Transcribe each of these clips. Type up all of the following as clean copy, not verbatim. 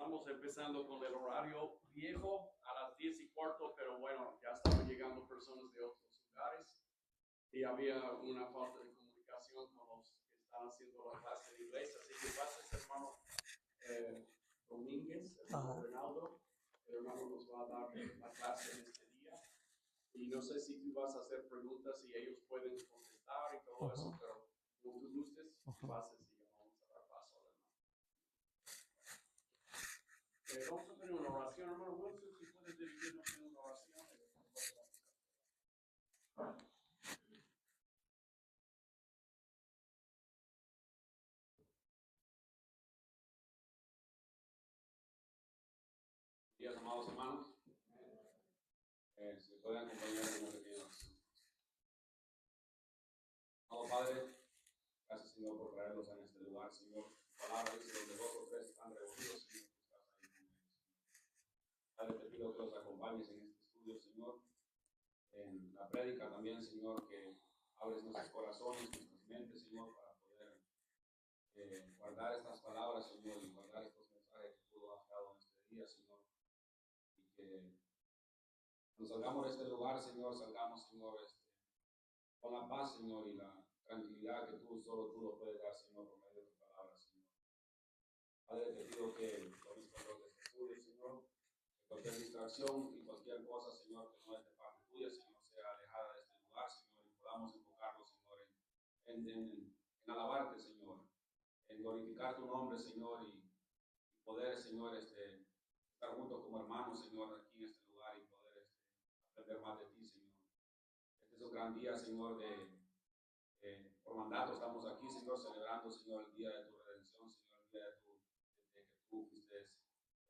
Estamos empezando con el horario viejo a las 10:15, pero bueno, ya estaban llegando personas de otros lugares y había una falta de comunicación con los que están haciendo la clase de inglés. Así que gracias, hermano Domínguez, hermano Ronaldo. El hermano nos va a dar la clase en este día. Y no sé si tú vas a hacer preguntas y ellos pueden contestar y todo eso, pero como tú gustes, vas a seguir. Vamos a dar paso al hermano. Vamos a tener una oración, hermano Wilson, si puedes dirigirnos en una oración. Días, amados hermanos. Si pueden acompañar en una pequeña oración. Amado Padre, gracias, Señor, por traerlos en este lugar, Señor. Tu palabra dice: donde dos o tres están reunidos, Señor, tú estás ahí con ellos. Padre, te pido que los acompañes en este estudio, Señor. En la prédica también, Señor, que abres nuestros corazones, nuestras mentes, Señor, para poder guardar estas palabras, Señor, y guardar estos mensajes que tú has dado en este día, Señor. Y que cuando salgamos de este lugar, Señor, salgamos, Señor, con la paz, Señor, y la tranquilidad que solo tú lo puedes dar, Señor, por medio de tu palabra, Señor. Padre, te pido que tomes control de este estudio, Señor. Que cualquier distracción y cualquier cosa, Señor, que no es de parte tuya, Señor, sea alejada de este lugar, Señor, y podamos enfocarnos, Señor, en alabarte, Señor, en glorificar tu nombre, Señor, y poder, Señor, estar juntos como hermanos, Señor, aquí en este lugar y poder aprender más de ti, Señor. Este es un gran día, Señor, por mandato estamos aquí, Señor, celebrando, Señor, el día de tu redención, Señor, el día de que tú fuiste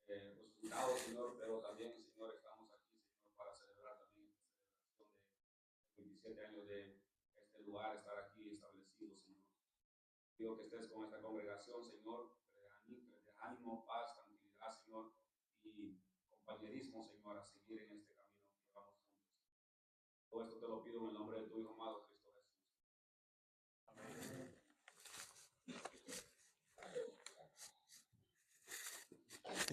resucitado, Señor, pero también, Señor, estamos aquí, Señor, para celebrar también esta celebración de 27 años de este lugar, estar aquí establecido, Señor. Pido que estés con esta congregación, Señor, de ánimo, paz, tranquilidad, Señor, y compañerismo, Señor, a seguir en este camino que llevamos juntos. Todo esto te lo pido en el nombre de tu Hijo amado, Cristo Jesús. Amén.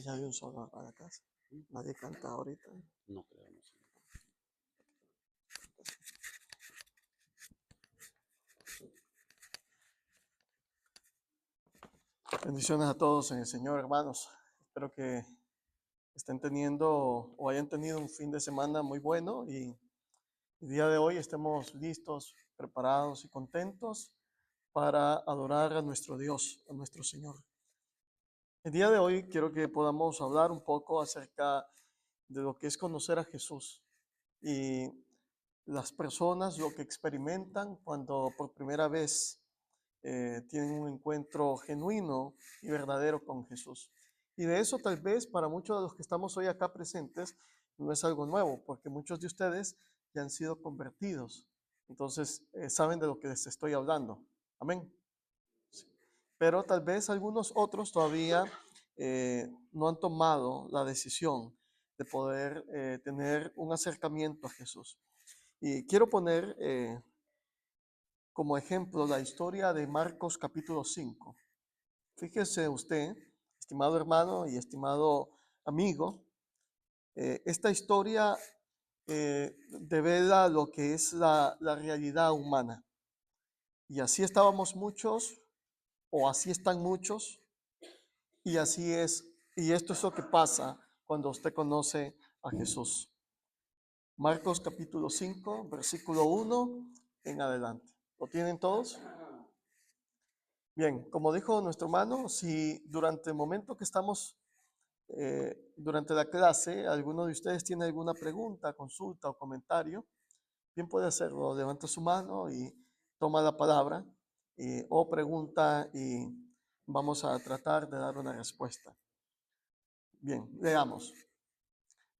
Ya hay un solo para la casa. Nadie canta ahorita. No creo, no sé. Bendiciones a todos en el Señor, hermanos. Espero que estén teniendo o hayan tenido un fin de semana muy bueno y el día de hoy estemos listos, preparados y contentos para adorar a nuestro Dios, a nuestro Señor. El día de hoy quiero que podamos hablar un poco acerca de lo que es conocer a Jesús y las personas lo que experimentan cuando por primera vez tienen un encuentro genuino y verdadero con Jesús. Y de eso tal vez para muchos de los que estamos hoy acá presentes no es algo nuevo, porque muchos de ustedes ya han sido convertidos. Entonces saben de lo que les estoy hablando. Amén. Sí. Pero tal vez algunos otros todavía no han tomado la decisión de poder tener un acercamiento a Jesús. Y quiero poner como ejemplo la historia de Marcos capítulo 5. Fíjese usted, estimado hermano y amigo, esta historia devela lo que es la realidad humana. Y así estábamos muchos, o así están muchos, y así es, y esto es lo que pasa cuando usted conoce a Jesús. Marcos capítulo 5, versículo 1 en adelante. ¿Lo tienen todos? Bien, como dijo nuestro hermano, si durante el momento que estamos, durante la clase, alguno de ustedes tiene alguna pregunta, consulta o comentario, bien puede hacerlo. Levanta su mano y toma la palabra o pregunta y vamos a tratar de dar una respuesta. Bien, leamos.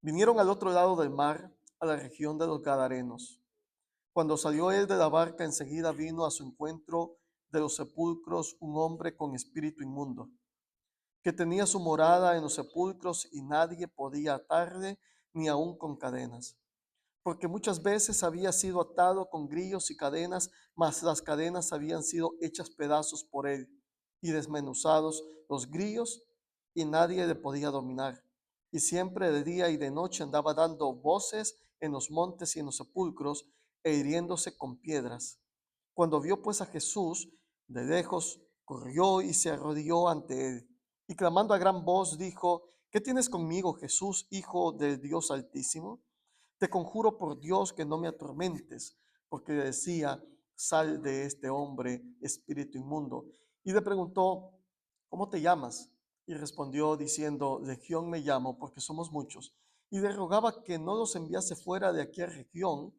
Vinieron al otro lado del mar, a la región de los Gadarenos. Cuando salió él de la barca, enseguida vino a su encuentro de los sepulcros un hombre con espíritu inmundo, que tenía su morada en los sepulcros y nadie podía atarle ni aun con cadenas, porque muchas veces había sido atado con grillos y cadenas, mas las cadenas habían sido hechas pedazos por él y desmenuzados los grillos y nadie le podía dominar. Y siempre de día y de noche andaba dando voces en los montes y en los sepulcros e hiriéndose con piedras. Cuando vio pues a Jesús de lejos, corrió y se arrodilló ante él. Y clamando a gran voz dijo: ¿Qué tienes conmigo, Jesús, Hijo del Dios Altísimo? Te conjuro por Dios que no me atormentes, porque decía: sal de este hombre, espíritu inmundo. Y le preguntó: ¿cómo te llamas? Y respondió diciendo: Legión me llamo, porque somos muchos. Y le rogaba que no los enviase fuera de aquella región.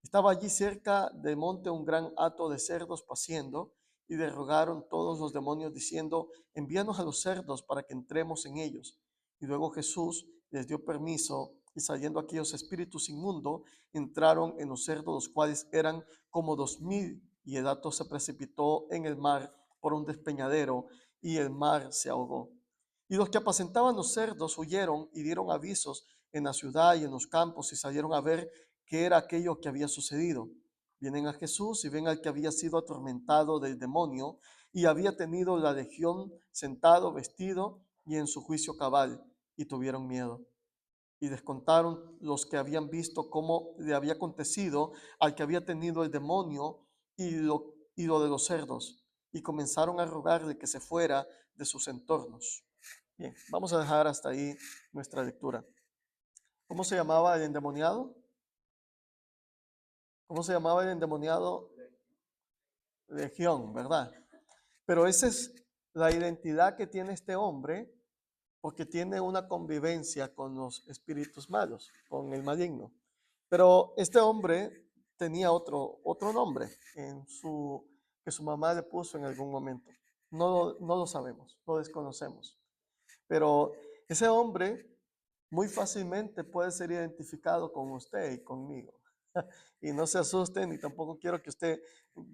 Estaba allí cerca del monte un gran hato de cerdos paciendo, y le rogaron todos los demonios diciendo: envíanos a los cerdos para que entremos en ellos. Y luego Jesús les dio permiso, y saliendo aquellos espíritus inmundos, entraron en los cerdos, los cuales eran como 2000, y el hato se precipitó en el mar por un despeñadero, y el mar se ahogó. Y los que apacentaban los cerdos huyeron y dieron avisos en la ciudad y en los campos, y salieron a ver qué era aquello que había sucedido. Vienen a Jesús y ven al que había sido atormentado del demonio y había tenido la legión sentado, vestido y en su juicio cabal, y tuvieron miedo. Y les contaron los que habían visto cómo le había acontecido al que había tenido el demonio y lo de los cerdos, y comenzaron a rogarle que se fuera de sus entornos. Bien, vamos a dejar hasta ahí nuestra lectura. ¿Cómo se llamaba el endemoniado? ¿Cómo se llamaba el endemoniado? Legión, ¿verdad? Pero esa es la identidad que tiene este hombre, porque tiene una convivencia con los espíritus malos, con el maligno. Pero este hombre tenía otro nombre que su mamá le puso en algún momento. No lo sabemos, lo desconocemos. Pero ese hombre muy fácilmente puede ser identificado con usted y conmigo. Y no se asusten, y tampoco quiero que usted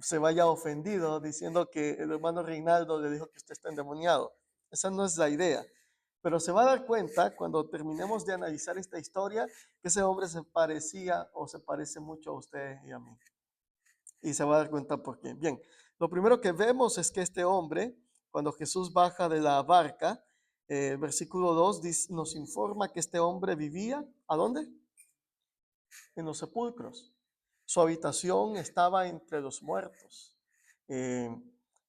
se vaya ofendido diciendo que el hermano Reinaldo le dijo que usted está endemoniado. Esa no es la idea. Pero se va a dar cuenta cuando terminemos de analizar esta historia que ese hombre se parecía o se parece mucho a usted y a mí. Y se va a dar cuenta por qué. Bien, lo primero que vemos es que este hombre, cuando Jesús baja de la barca, versículo 2 nos informa que este hombre vivía, ¿a dónde? En los sepulcros. Su habitación estaba entre los muertos. Eh,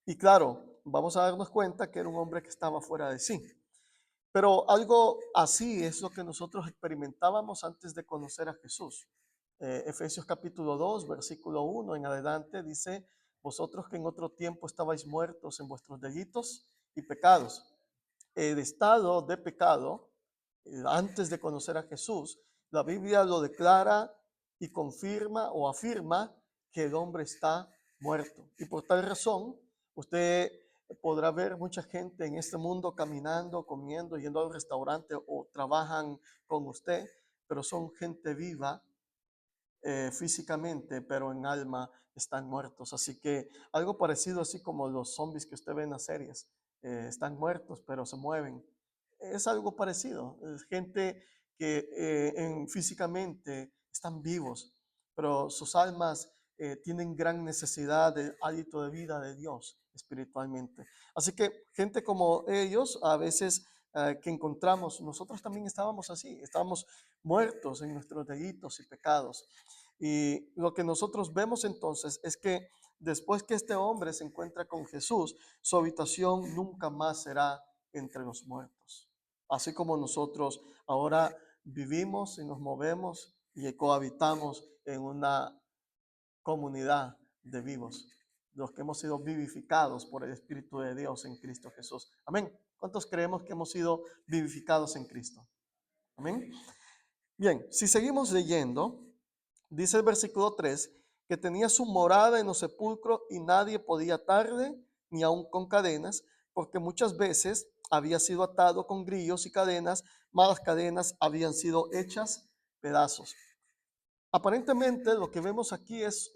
y claro, vamos a darnos cuenta que era un hombre que estaba fuera de sí. Pero algo así es lo que nosotros experimentábamos antes de conocer a Jesús. Efesios capítulo 2, versículo 1 en adelante dice: vosotros que en otro tiempo estabais muertos en vuestros delitos y pecados. El estado de pecado, antes de conocer a Jesús, la Biblia lo declara y confirma o afirma que el hombre está muerto. Y por tal razón, usted podrá ver mucha gente en este mundo caminando, comiendo, yendo al restaurante o trabajan con usted, pero son gente viva físicamente, pero en alma están muertos. Así que algo parecido así como los zombies que usted ve en las series, están muertos, pero se mueven. Es algo parecido. Es gente que físicamente están vivos, pero sus almas tienen gran necesidad del hálito de vida de Dios espiritualmente. Así que gente como ellos, a veces que encontramos, nosotros también estábamos así, estábamos muertos en nuestros delitos y pecados. Y lo que nosotros vemos entonces es que después que este hombre se encuentra con Jesús, su habitación nunca más será entre los muertos. Así como nosotros ahora vivimos y nos movemos y cohabitamos en una comunidad de vivos, los que hemos sido vivificados por el Espíritu de Dios en Cristo Jesús. Amén. ¿Cuántos creemos que hemos sido vivificados en Cristo? Amén. Bien, si seguimos leyendo, dice el versículo 3 que tenía su morada en los sepulcros y nadie podía atarle ni aun con cadenas, porque muchas veces había sido atado con grillos y cadenas, mas las cadenas habían sido hechas pedazos. Aparentemente lo que vemos aquí es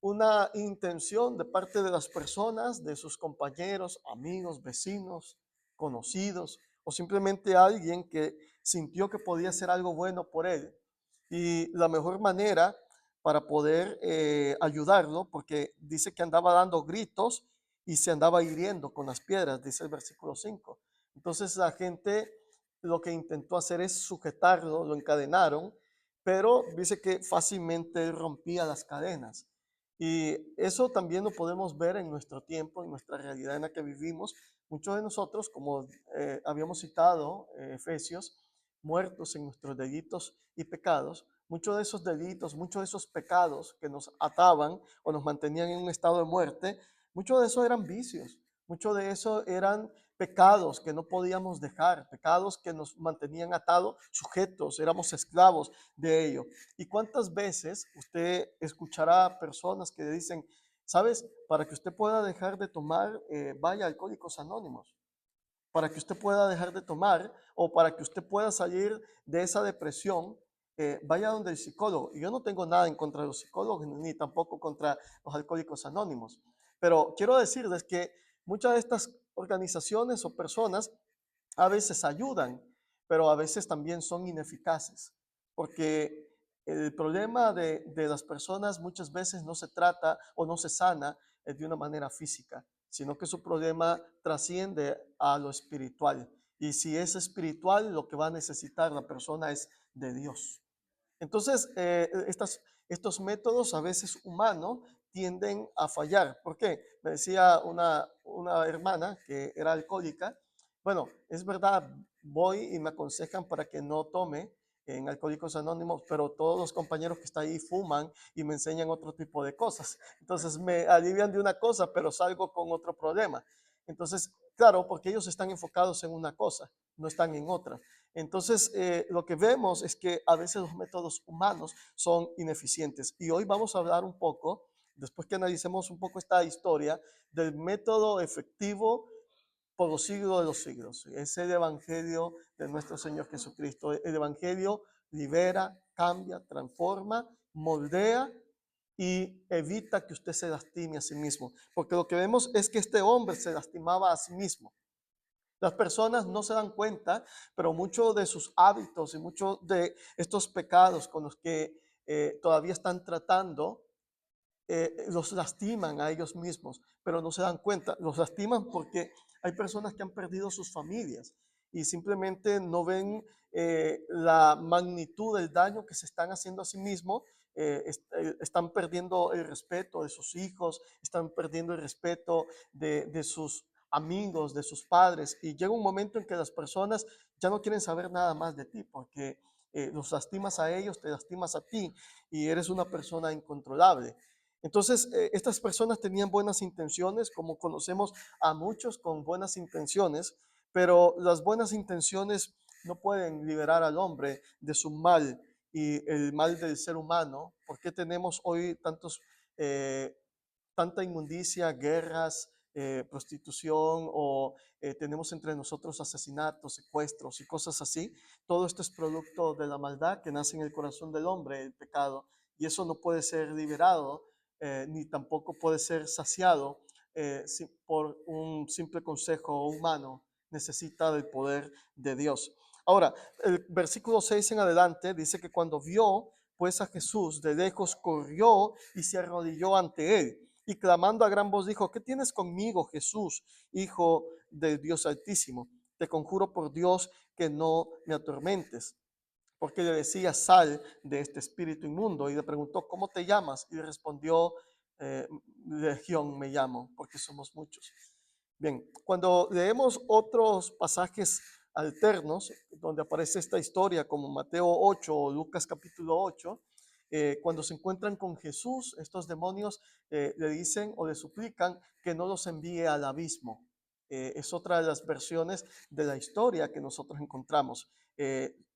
una intención de parte de las personas, de sus compañeros, amigos, vecinos, conocidos, o simplemente alguien que sintió que podía hacer algo bueno por él. Y la mejor manera para poder ayudarlo, porque dice que andaba dando gritos y se andaba hiriendo con las piedras, dice el versículo 5. Entonces la gente lo que intentó hacer es sujetarlo, lo encadenaron, pero dice que fácilmente él rompía las cadenas. Y eso también lo podemos ver en nuestro tiempo, en nuestra realidad en la que vivimos. Muchos de nosotros, como habíamos citado, Efesios, muertos en nuestros delitos y pecados, muchos de esos delitos, muchos de esos pecados que nos ataban o nos mantenían en un estado de muerte, muchos de esos eran vicios, muchos de esos eran pecados que no podíamos dejar, pecados que nos mantenían atados, sujetos, éramos esclavos de ello. ¿Y cuántas veces usted escuchará personas que dicen, sabes, para que usted pueda dejar de tomar, vaya a Alcohólicos Anónimos? Para que usted pueda dejar de tomar o para que usted pueda salir de esa depresión, vaya donde el psicólogo. Y yo no tengo nada en contra de los psicólogos ni tampoco contra los alcohólicos anónimos. Pero quiero decirles que muchas de estas organizaciones o personas a veces ayudan, pero a veces también son ineficaces, porque el problema de las personas muchas veces no se trata o no se sana de una manera física, sino que su problema trasciende a lo espiritual. Y si es espiritual, lo que va a necesitar la persona es de Dios. Entonces, estos métodos a veces humanos tienden a fallar. ¿Por qué? Me decía una hermana que era alcohólica. Bueno, es verdad, voy y me aconsejan para que no tome en Alcohólicos Anónimos, pero todos los compañeros que están ahí fuman y me enseñan otro tipo de cosas. Entonces me alivian de una cosa, pero salgo con otro problema. Entonces, claro, porque ellos están enfocados en una cosa, no están en otra. Entonces, lo que vemos es que a veces los métodos humanos son ineficientes. Y hoy vamos a hablar un poco, después que analicemos un poco esta historia, del método efectivo por los siglos de los siglos. Es el Evangelio de nuestro Señor Jesucristo. El Evangelio libera, cambia, transforma, moldea y evita que usted se lastime a sí mismo. Porque lo que vemos es que este hombre se lastimaba a sí mismo. Las personas no se dan cuenta, pero muchos de sus hábitos y muchos de estos pecados con los que todavía están tratando, los lastiman a ellos mismos, pero no se dan cuenta. Los lastiman porque hay personas que han perdido sus familias y simplemente no ven la magnitud del daño que se están haciendo a sí mismos. Están perdiendo el respeto de sus hijos, están perdiendo el respeto de sus amigos, de sus padres, y llega un momento en que las personas ya no quieren saber nada más de ti porque los lastimas a ellos, te lastimas a ti y eres una persona incontrolable. Entonces, estas personas tenían buenas intenciones, como conocemos a muchos con buenas intenciones, pero las buenas intenciones no pueden liberar al hombre de su mal y el mal del ser humano. ¿Por qué tenemos hoy eh, tanta inmundicia, guerras, prostitución o tenemos entre nosotros asesinatos, secuestros y cosas así? Todo esto es producto de la maldad que nace en el corazón del hombre, el pecado, y eso no puede ser liberado ni tampoco puede ser saciado por un simple consejo humano. Necesita del poder de Dios. Ahora, el versículo 6 en adelante dice que cuando vio pues a Jesús de lejos, corrió y se arrodilló ante él y clamando a gran voz dijo: ¿qué tienes conmigo, Jesús, Hijo del Dios Altísimo? Te conjuro por Dios que no me atormentes. Porque le decía: sal de este espíritu inmundo. Y le preguntó: ¿cómo te llamas? Y le respondió: Legión me llamo, porque somos muchos. Bien, cuando leemos otros pasajes alternos donde aparece esta historia, como Mateo 8 o Lucas capítulo 8, cuando se encuentran con Jesús, estos demonios le dicen o le suplican que no los envíe al abismo. Es otra de las versiones de la historia que nosotros encontramos.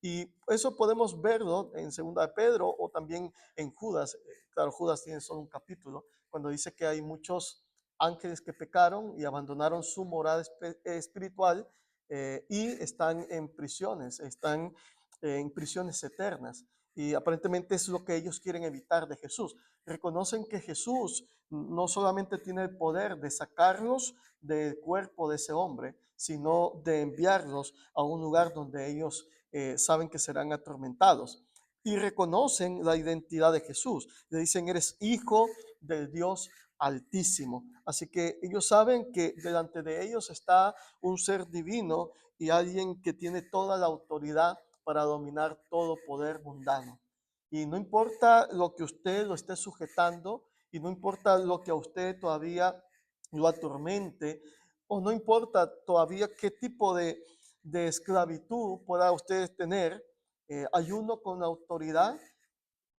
Y eso podemos verlo en Segunda de Pedro o también en Judas. Claro, Judas tiene solo un capítulo, cuando dice que hay muchos ángeles que pecaron y abandonaron su morada espiritual y están en prisiones, están en prisiones eternas. Y aparentemente es lo que ellos quieren evitar de Jesús. Reconocen que Jesús no solamente tiene el poder de sacarlos del cuerpo de ese hombre, sino de enviarlos a un lugar donde ellos saben que serán atormentados. Y reconocen la identidad de Jesús. Le dicen: eres hijo del Dios Altísimo. Así que ellos saben que delante de ellos está un ser divino y alguien que tiene toda la autoridad para dominar todo poder mundano. Y no importa lo que usted lo esté sujetando, y no importa lo que a usted todavía lo atormente, o no importa todavía qué tipo de esclavitud pueda usted tener, hay uno con autoridad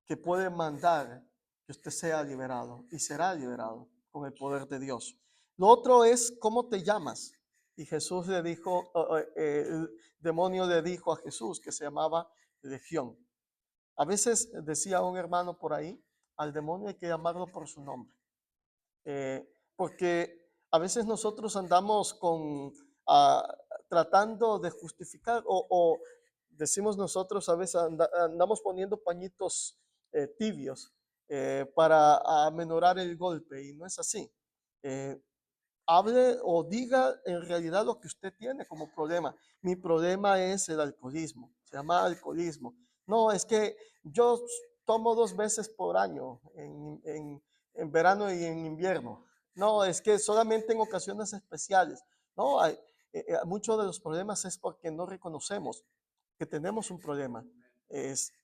que puede mandar que usted sea liberado y será liberado con el poder de Dios. Lo otro es cómo te llamas. Y Jesús le dijo, el demonio le dijo a Jesús que se llamaba Legión. A veces decía un hermano por ahí, al demonio hay que llamarlo por su nombre. Porque a veces nosotros andamos ah, tratando de justificar o decimos nosotros a veces andamos poniendo pañitos tibios para amenorar el golpe y no es así. Eh, Hable o diga en realidad lo que usted tiene como problema. Mi problema es el alcoholismo, se llama alcoholismo. No, es que yo tomo 2 veces por año, en verano y en invierno. No, es que solamente en ocasiones especiales. No, muchos de los problemas es porque no reconocemos que tenemos un problema.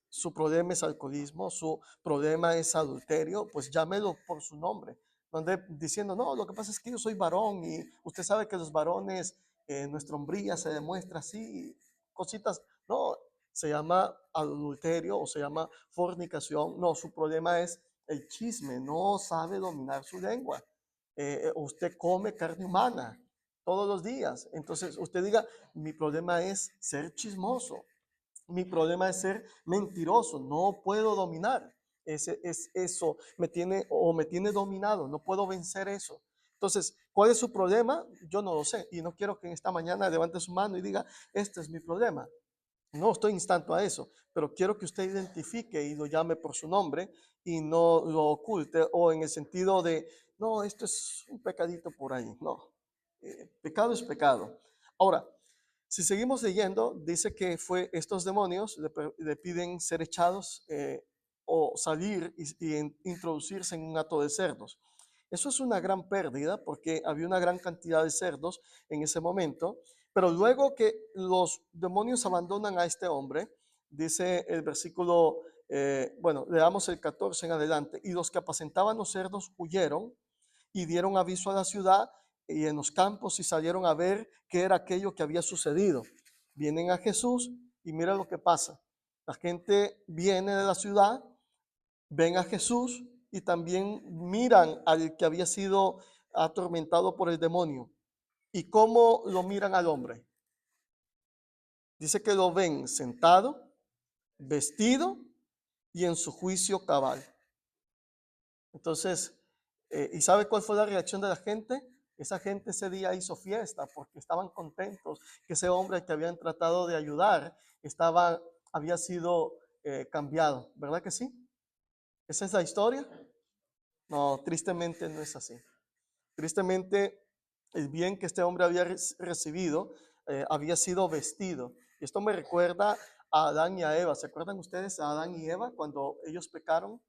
Su problema es alcoholismo, su problema es adulterio, pues llámelo por su nombre. Donde diciendo, no, lo que pasa es que yo soy varón y usted sabe que los varones, nuestra hombría se demuestra así, cositas. No, se llama adulterio o se llama fornicación. No, su problema es el chisme, no sabe dominar su lengua. Usted come carne humana todos los días. Entonces usted diga, mi problema es ser chismoso. Mi problema es ser mentiroso, no puedo dominar. Eso me tiene dominado, no puedo vencer eso. Entonces, ¿cuál es su problema? Yo no lo sé y no quiero que en esta mañana levante su mano y diga, este es mi problema. No estoy instando a eso, pero quiero que usted identifique y lo llame por su nombre y no lo oculte o en el sentido de, no, esto es un pecadito por ahí. No, pecado es pecado. Ahora, si seguimos leyendo, dice que fue estos demonios le piden ser echados o salir y introducirse en un hato de cerdos. Eso es una gran pérdida porque había una gran cantidad de cerdos en ese momento, pero luego que los demonios abandonan a este hombre, dice el versículo, bueno, leamos el 14 en adelante, y los que apacentaban los cerdos huyeron y dieron aviso a la ciudad y en los campos y salieron a ver qué era aquello que había sucedido. Vienen a Jesús y mira lo que pasa. La gente viene de la ciudad, ven a Jesús y también miran al que había sido atormentado por el demonio. ¿Y cómo lo miran al hombre? Dice que lo ven sentado, vestido y en su juicio cabal. Entonces, ¿y sabe cuál fue la reacción de la gente? Esa gente ese día hizo fiesta porque estaban contentos que ese hombre que habían tratado de ayudar había sido cambiado, ¿verdad que sí? ¿Esa es la historia? No, tristemente no es así. Tristemente, el bien que este hombre había recibido había sido vestido. Y esto me recuerda a Adán y a Eva. ¿Se acuerdan ustedes a Adán y Eva cuando ellos pecaron?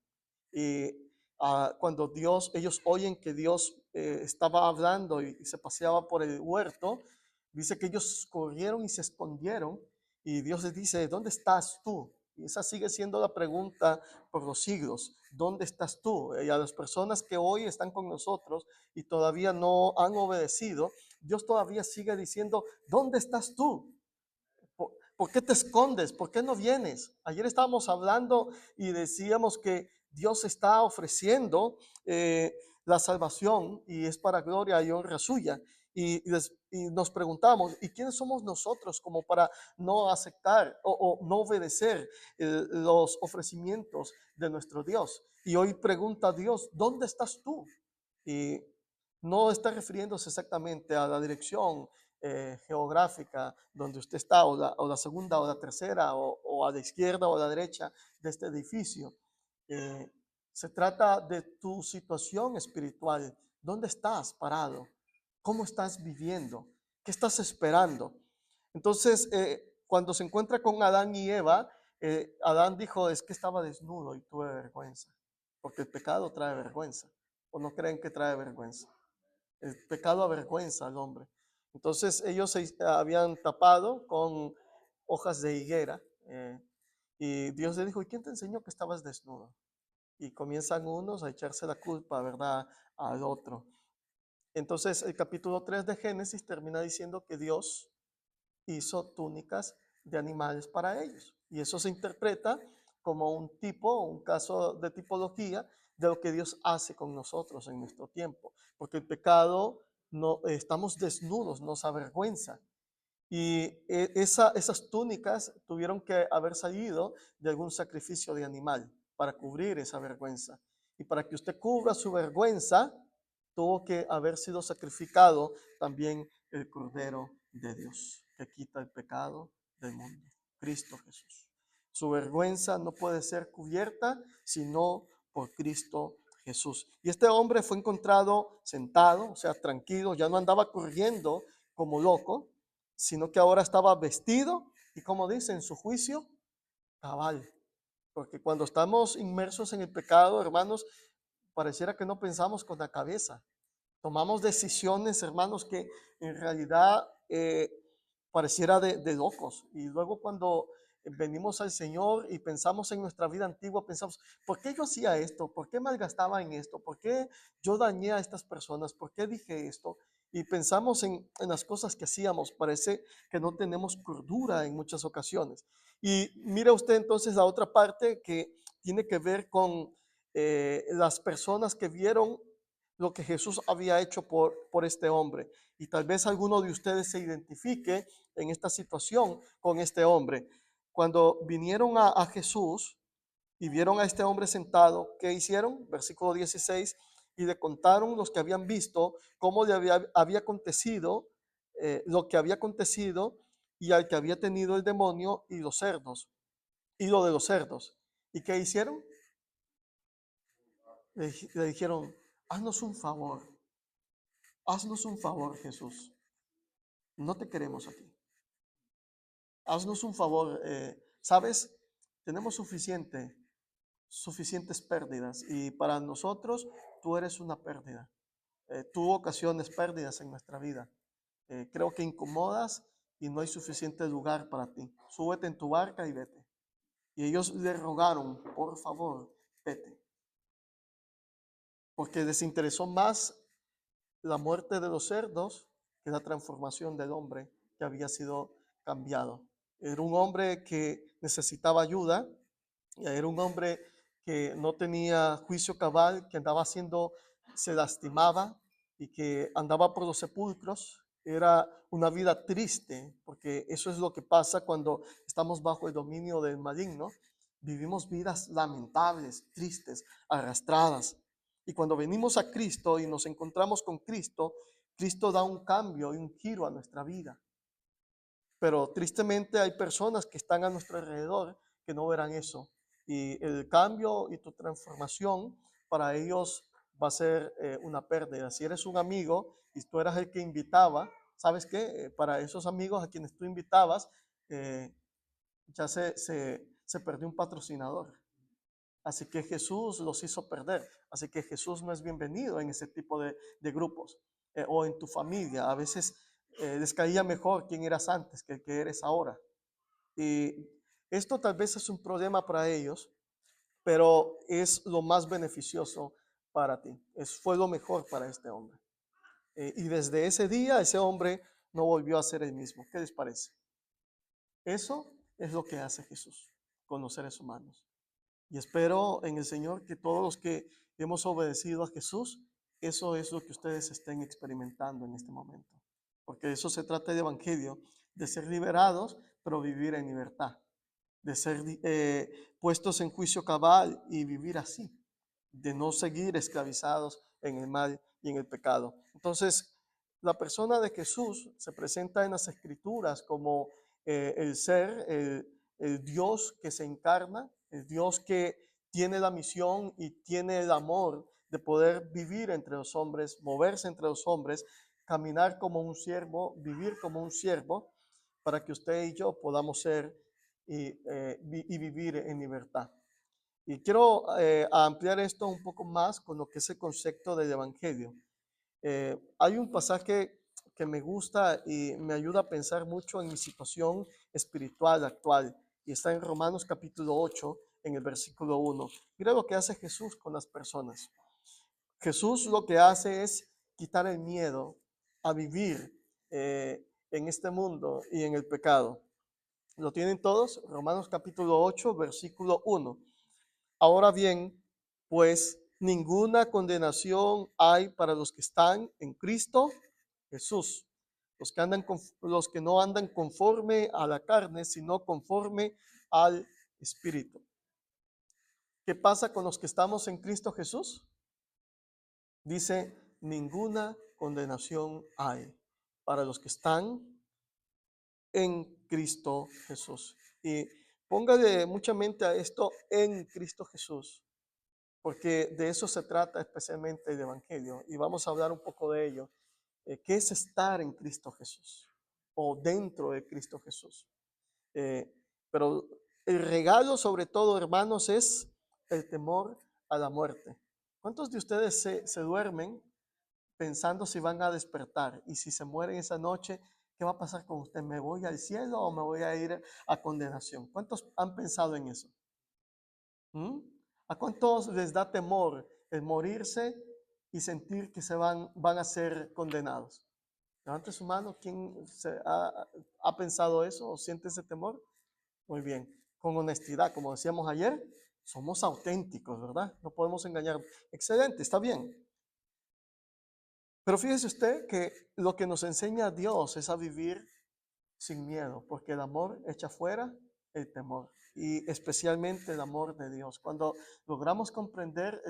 Y cuando ellos oyen que Dios estaba hablando y se paseaba por el huerto, dice que ellos corrieron y se escondieron y Dios les dice, ¿dónde estás tú? Y esa sigue siendo la pregunta por los siglos, ¿dónde estás tú? Y a las personas que hoy están con nosotros y todavía no han obedecido, Dios todavía sigue diciendo, ¿dónde estás tú? ¿Por qué te escondes? ¿Por qué no vienes? Ayer estábamos hablando y decíamos que Dios está ofreciendo la salvación y es para gloria y honra suya. Y nos preguntamos, ¿y quiénes somos nosotros como para no aceptar o no obedecer los ofrecimientos de nuestro Dios? Y hoy pregunta Dios, ¿dónde estás tú? Y no está refiriéndose exactamente a la dirección geográfica donde usted está, o la segunda o la tercera, o a la izquierda o a la derecha de este edificio. Eh, Se trata de tu situación espiritual. ¿Dónde estás parado? ¿Cómo estás viviendo? ¿Qué estás esperando? Entonces, cuando se encuentra con Adán y Eva, Adán dijo, es que estaba desnudo y tuve vergüenza, porque el pecado trae vergüenza. ¿O no creen que trae vergüenza? El pecado avergüenza al hombre. Entonces ellos se habían tapado con hojas de higuera y Dios le dijo, ¿y quién te enseñó que estabas desnudo? Y comienzan unos a echarse la culpa, ¿verdad?, al otro. Entonces el capítulo 3 de Génesis termina diciendo que Dios hizo túnicas de animales para ellos. Y eso se interpreta como un tipo, un caso de tipología de lo que Dios hace con nosotros en nuestro tiempo. Porque el pecado, no estamos desnudos, nos avergüenza. Y esas túnicas tuvieron que haber salido de algún sacrificio de animal para cubrir esa vergüenza. Y para que usted cubra su vergüenza, tuvo que haber sido sacrificado también el Cordero de Dios, que quita el pecado del mundo, Cristo Jesús. Su vergüenza no puede ser cubierta sino por Cristo Jesús. Y este hombre fue encontrado sentado, o sea, tranquilo, ya no andaba corriendo como loco, sino que ahora estaba vestido y, como dice, en su juicio cabal. Porque cuando estamos inmersos en el pecado, hermanos, pareciera que no pensamos con la cabeza. Tomamos decisiones, hermanos, que en realidad pareciera de locos. Y luego cuando venimos al Señor y pensamos en nuestra vida antigua, pensamos, ¿por qué yo hacía esto? ¿Por qué malgastaba en esto? ¿Por qué yo dañé a estas personas? ¿Por qué dije esto? Y pensamos en las cosas que hacíamos. Parece que no tenemos cordura en muchas ocasiones. Y mira usted entonces la otra parte que tiene que ver con las personas que vieron lo que Jesús había hecho por este hombre. Y tal vez alguno de ustedes se identifique en esta situación con este hombre. Cuando vinieron a Jesús y vieron a este hombre sentado, ¿qué hicieron? Versículo 16, y le contaron los que habían visto cómo le había acontecido, lo que había acontecido y al que había tenido el demonio y los cerdos, y lo de los cerdos. ¿Y qué hicieron? Le dijeron, haznos un favor, Jesús, no te queremos aquí. Haznos un favor, ¿sabes? Tenemos suficientes pérdidas y para nosotros tú eres una pérdida. Tú ocasiones pérdidas en nuestra vida. Creo que incomodas y no hay suficiente lugar para ti. Súbete en tu barca y vete. Y ellos le rogaron, por favor, vete. Porque les interesó más la muerte de los cerdos que la transformación del hombre que había sido cambiado. Era un hombre que necesitaba ayuda, era un hombre que no tenía juicio cabal, que andaba haciendo, se lastimaba y que andaba por los sepulcros. Era una vida triste, porque eso es lo que pasa cuando estamos bajo el dominio del maligno. Vivimos vidas lamentables, tristes, arrastradas. Y cuando venimos a Cristo y nos encontramos con Cristo, Cristo da un cambio y un giro a nuestra vida. Pero tristemente hay personas que están a nuestro alrededor que no verán eso. Y el cambio y tu transformación para ellos va a ser una pérdida. Si eres un amigo y tú eras el que invitaba, ¿sabes qué? Para esos amigos a quienes tú invitabas, ya se perdió un patrocinador. Así que Jesús los hizo perder. Así que Jesús no es bienvenido en ese tipo de grupos o en tu familia. A veces les caía mejor quién eras antes que el que eres ahora. Y esto tal vez es un problema para ellos, pero es lo más beneficioso para ti. Fue lo mejor para este hombre. Y desde ese día ese hombre no volvió a ser el mismo. ¿Qué les parece? Eso es lo que hace Jesús con los seres humanos. Y espero en el Señor que todos los que hemos obedecido a Jesús, eso es lo que ustedes estén experimentando en este momento. Porque de eso se trata el Evangelio, de ser liberados, pero vivir en libertad. De ser puestos en juicio cabal y vivir así. De no seguir esclavizados en el mal y en el pecado. Entonces, la persona de Jesús se presenta en las Escrituras como el ser, el Dios que se encarna, el Dios que tiene la misión y tiene el amor de poder vivir entre los hombres, moverse entre los hombres, caminar como un siervo, vivir como un siervo, para que usted y yo podamos ser y vivir en libertad. Y quiero ampliar esto un poco más con lo que es el concepto del Evangelio. Hay un pasaje que me gusta y me ayuda a pensar mucho en mi situación espiritual actual, y está en Romanos capítulo 8, en el versículo 1. Mira lo que hace Jesús con las personas. Jesús lo que hace es quitar el miedo a vivir en este mundo y en el pecado. ¿Lo tienen todos? Romanos capítulo 8, versículo 1. Ahora bien, pues ninguna condenación hay para los que están en Cristo Jesús, los que no andan conforme a la carne, sino conforme al Espíritu. ¿Qué pasa con los que estamos en Cristo Jesús? Dice, ninguna condenación hay para los que están en Cristo Jesús. Y póngale mucha mente a esto, en Cristo Jesús, porque de eso se trata especialmente el Evangelio, y vamos a hablar un poco de ello. ¿Qué es estar en Cristo Jesús o dentro de Cristo Jesús? Eh, pero el regalo, sobre todo, hermanos, es el temor a la muerte. ¿Cuántos de ustedes se duermen pensando si van a despertar? Y si se mueren esa noche, ¿qué va a pasar con usted? ¿Me voy al cielo o me voy a ir a condenación? ¿Cuántos han pensado en eso? ¿Mm? ¿A cuántos les da temor el morirse y sentir que van a ser condenados? Levante su mano. ¿Quién ha pensado eso o siente ese temor? Muy bien. Con honestidad, como decíamos ayer, somos auténticos, ¿verdad? No podemos engañar. Excelente, está bien. Pero fíjese usted que lo que nos enseña Dios es a vivir sin miedo, porque el amor echa fuera el temor, y especialmente el amor de Dios. Cuando logramos comprender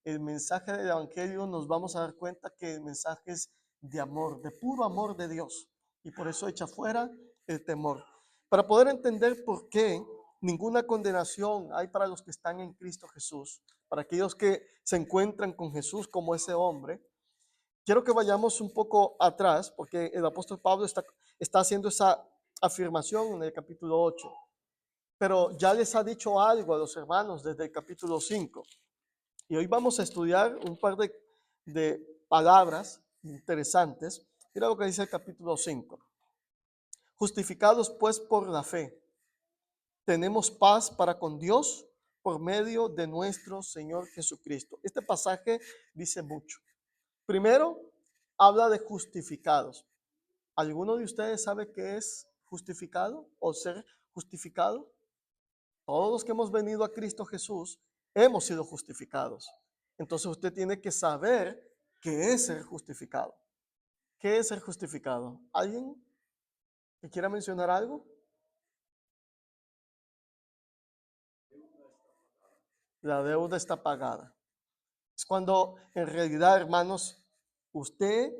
el mensaje del Evangelio, nos vamos a dar cuenta que el mensaje es de amor, de puro amor de Dios, y por eso echa fuera el temor. Para poder entender por qué ninguna condenación hay para los que están en Cristo Jesús, para aquellos que se encuentran con Jesús como ese hombre, quiero que vayamos un poco atrás, porque el apóstol Pablo está haciendo esa afirmación en el capítulo 8, pero ya les ha dicho algo a los hermanos desde el capítulo 5. Y hoy vamos a estudiar un par de palabras interesantes. Mira lo que dice el capítulo 5. Justificados pues por la fe, tenemos paz para con Dios por medio de nuestro Señor Jesucristo. Este pasaje dice mucho. Primero, habla de justificados. ¿Alguno de ustedes sabe qué es justificado o ser justificado? Todos los que hemos venido a Cristo Jesús hemos sido justificados. Entonces usted tiene que saber qué es ser justificado. ¿Qué es ser justificado? ¿Alguien que quiera mencionar algo? La deuda está pagada. Es cuando en realidad, hermanos, usted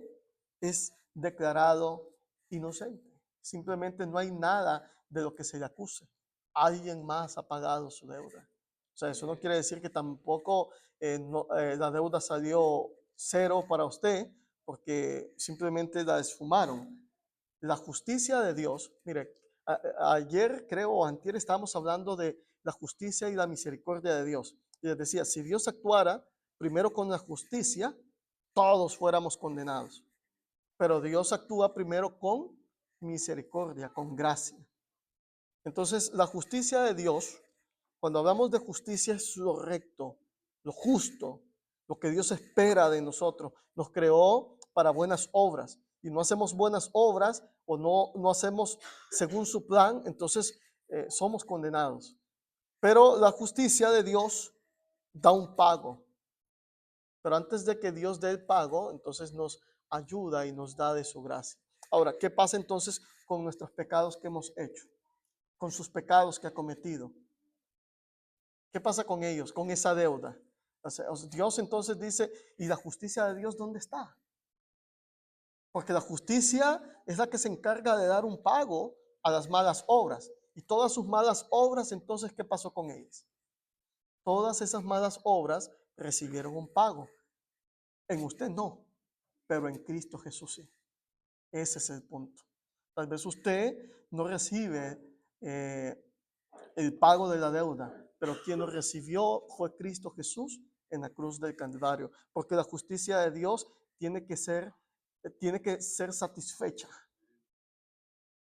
es declarado inocente. Simplemente no hay nada de lo que se le acuse. Alguien más ha pagado su deuda. O sea, eso no quiere decir que tampoco la deuda salió cero para usted, porque simplemente la esfumaron. La justicia de Dios, mire, ayer creo o antier estábamos hablando de la justicia y la misericordia de Dios. Y les decía, si Dios actuara primero con la justicia, todos fuéramos condenados. Pero Dios actúa primero con misericordia, con gracia. Entonces, la justicia de Dios, cuando hablamos de justicia, es lo recto, lo justo, lo que Dios espera de nosotros. Nos creó para buenas obras, y no hacemos buenas obras o no hacemos según su plan, entonces somos condenados. Pero la justicia de Dios da un pago. Pero antes de que Dios dé el pago, entonces nos ayuda y nos da de su gracia. Ahora, ¿qué pasa entonces con nuestros pecados que hemos hecho? Con sus pecados que ha cometido. ¿Qué pasa con ellos? Con esa deuda. O sea, Dios entonces dice, ¿y la justicia de Dios dónde está? Porque la justicia es la que se encarga de dar un pago a las malas obras. Y todas sus malas obras, entonces, ¿qué pasó con ellas? Todas esas malas obras recibieron un pago. En usted no, pero en Cristo Jesús sí. Ese es el punto. Tal vez usted no recibe el pago de la deuda, pero quien lo recibió fue Cristo Jesús en la cruz del Calvario, porque la justicia de Dios tiene que ser satisfecha,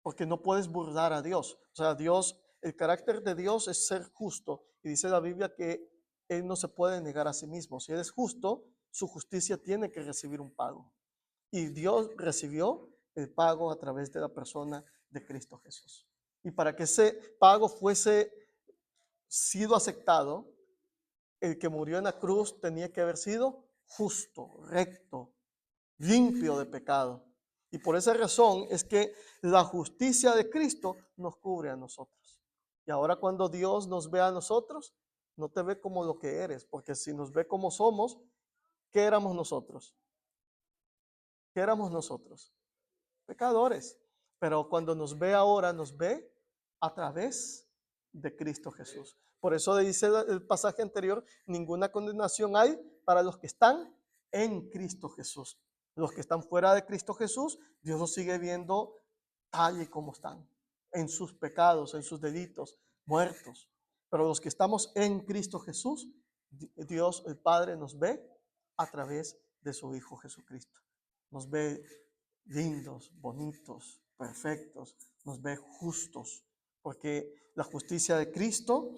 porque no puedes burlar a Dios. O sea, Dios, el carácter de Dios es ser justo, y dice la Biblia que Él no se puede negar a sí mismo. Si Él es justo, su justicia tiene que recibir un pago. Y Dios recibió el pago a través de la persona de Cristo Jesús. Y para que ese pago fuese sido aceptado, el que murió en la cruz tenía que haber sido justo, recto, limpio de pecado. Y por esa razón es que la justicia de Cristo nos cubre a nosotros. Y ahora cuando Dios nos ve a nosotros, no te ve como lo que eres, porque si nos ve como somos, ¿qué éramos nosotros? ¿Qué éramos nosotros? Pecadores. Pero cuando nos ve ahora, nos ve a través de Cristo Jesús. Por eso dice el pasaje anterior, ninguna condenación hay para los que están en Cristo Jesús. Los que están fuera de Cristo Jesús, Dios los sigue viendo tal y como están, en sus pecados, en sus delitos, muertos. Pero los que estamos en Cristo Jesús, Dios el Padre nos ve a través de su Hijo Jesucristo. Nos ve lindos, bonitos, perfectos, nos ve justos, porque la justicia de Cristo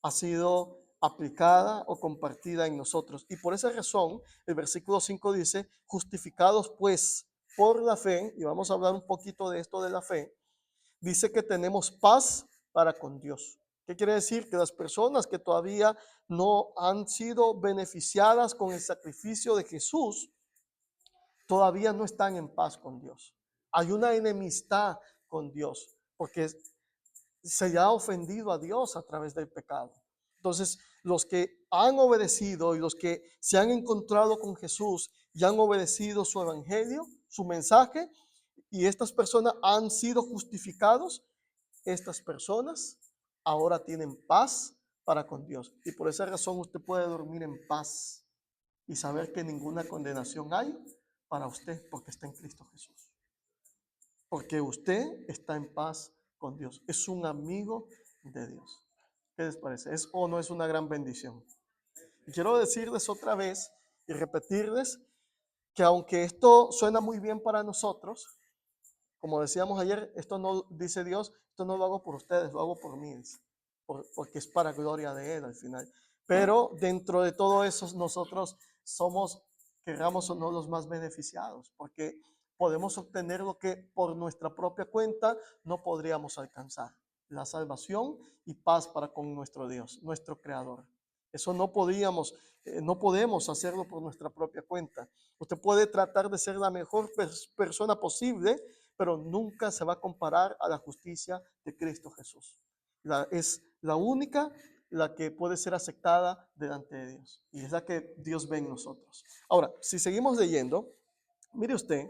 ha sido aplicada o compartida en nosotros. Y por esa razón, el versículo 5 dice, justificados pues por la fe, y vamos a hablar un poquito de esto de la fe, dice que tenemos paz para con Dios. ¿Qué quiere decir? Que las personas que todavía no han sido beneficiadas con el sacrificio de Jesús, todavía no están en paz con Dios. Hay una enemistad con Dios, porque se le ha ofendido a Dios a través del pecado. Entonces, los que han obedecido y los que se han encontrado con Jesús y han obedecido su evangelio, su mensaje, y estas personas han sido justificados, estas personas ahora tienen paz para con Dios. Y por esa razón usted puede dormir en paz y saber que ninguna condenación hay para usted porque está en Cristo Jesús. Porque usted está en paz con Dios. Es un amigo de Dios. ¿Qué les parece? ¿Es o no es una gran bendición? Y quiero decirles otra vez y repetirles que aunque esto suena muy bien para nosotros, como decíamos ayer, esto no, dice Dios, esto no lo hago por ustedes, lo hago por mí, porque es para gloria de Él al final. Pero dentro de todo eso nosotros somos, queramos o no, los más beneficiados, porque podemos obtener lo que por nuestra propia cuenta no podríamos alcanzar: la salvación y paz para con nuestro Dios, nuestro Creador. Eso no podemos hacerlo por nuestra propia cuenta. Usted puede tratar de ser la mejor persona posible, pero nunca se va a comparar a la justicia de Cristo Jesús. Es la única, la que puede ser aceptada delante de Dios, y es la que Dios ve en nosotros. Ahora, si seguimos leyendo, mire usted,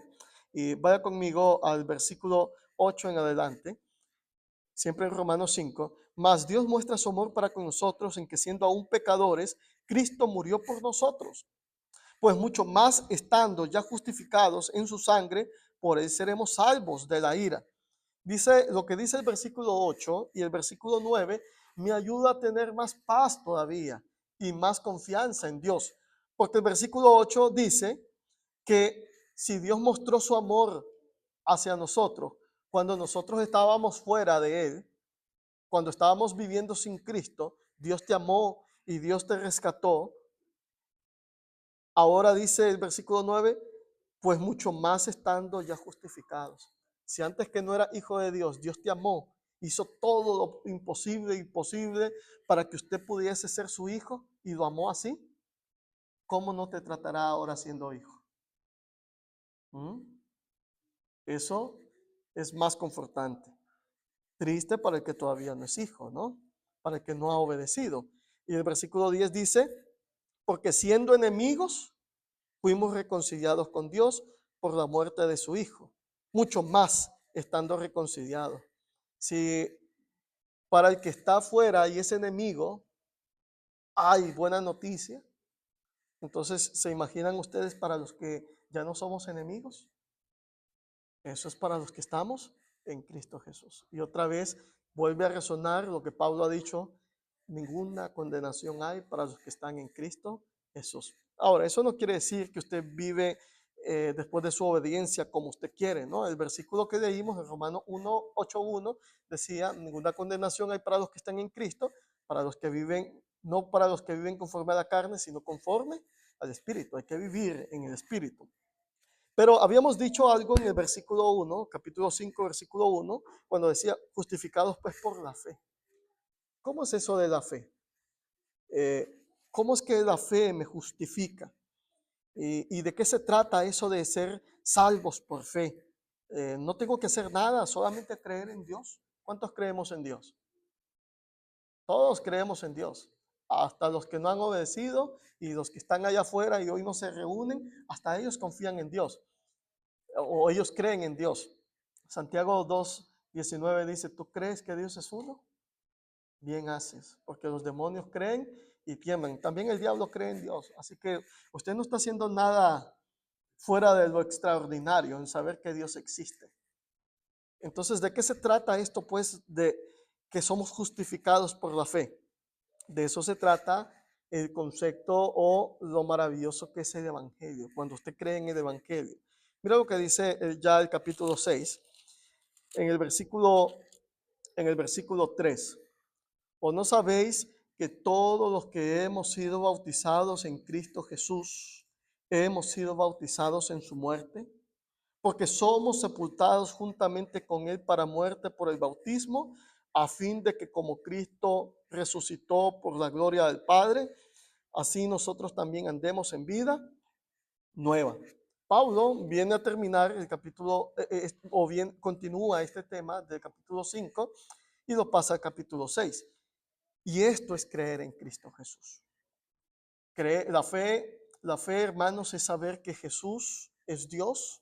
y vaya conmigo al versículo 8 en adelante, siempre en Romanos 5, mas Dios muestra su amor para con nosotros en que siendo aún pecadores, Cristo murió por nosotros. Pues mucho más estando ya justificados en su sangre, por él seremos salvos de la ira. Dice lo que dice el versículo 8 y el versículo 9 me ayuda a tener más paz todavía y más confianza en Dios. Porque el versículo 8 dice que si Dios mostró su amor hacia nosotros cuando nosotros estábamos fuera de Él, cuando estábamos viviendo sin Cristo, Dios te amó y Dios te rescató. Ahora dice el versículo 9, pues mucho más estando ya justificados. Si antes que no era hijo de Dios, Dios te amó, hizo todo lo imposible y posible para que usted pudiese ser su hijo y lo amó así, ¿cómo no te tratará ahora siendo hijo? Eso es más confortante. Triste para el que todavía no es hijo, ¿no? Para el que no ha obedecido. Y el versículo 10 dice, porque siendo enemigos, fuimos reconciliados con Dios por la muerte de su Hijo. Mucho más estando reconciliados. Si para el que está afuera y es enemigo hay buena noticia, entonces ¿se imaginan ustedes para los que ya no somos enemigos? Eso es para los que estamos en Cristo Jesús. Y otra vez vuelve a resonar lo que Pablo ha dicho ninguna condenación hay para los que están en Cristo Jesús. Ahora, eso no quiere decir que usted vive después de su obediencia como usted quiere, ¿no? El versículo que leímos en Romanos 1:8:1 decía, ninguna condenación hay para los que están en Cristo, para los que viven, no para los que viven conforme a la carne, sino conforme al Espíritu. Hay que vivir en el Espíritu. Pero habíamos dicho algo en el versículo 1, capítulo 5, versículo 1, cuando decía, justificados pues por la fe. ¿Cómo es eso de la fe? ¿Cómo es que la fe me justifica? ¿Y de qué se trata eso de ser salvos por fe? No tengo que hacer nada, solamente creer en Dios. ¿Cuántos creemos en Dios? Todos creemos en Dios, hasta los que no han obedecido y los que están allá afuera y hoy no se reúnen, hasta ellos confían en Dios o ellos creen en Dios. Santiago 2:19 dice, ¿tú crees que Dios es uno? Bien haces, porque los demonios creen y tiemblan. También el diablo cree en Dios. Así que usted no está haciendo nada fuera de lo extraordinario en saber que Dios existe. Entonces, ¿de qué se trata esto? Pues de que somos justificados por la fe. De eso se trata el concepto o lo maravilloso que es el Evangelio, cuando usted cree en el Evangelio. Mira lo que dice ya el capítulo 6, en el versículo 3. ¿O no sabéis que todos los que hemos sido bautizados en Cristo Jesús, hemos sido bautizados en su muerte? Porque somos sepultados juntamente con Él para muerte por el bautismo, a fin de que como Cristo resucitó por la gloria del Padre, así nosotros también andemos en vida nueva. Pablo viene a terminar el capítulo, o bien continúa este tema del capítulo 5 y lo pasa al capítulo 6. Y esto es creer en Cristo Jesús. La fe, hermanos, es saber que Jesús es Dios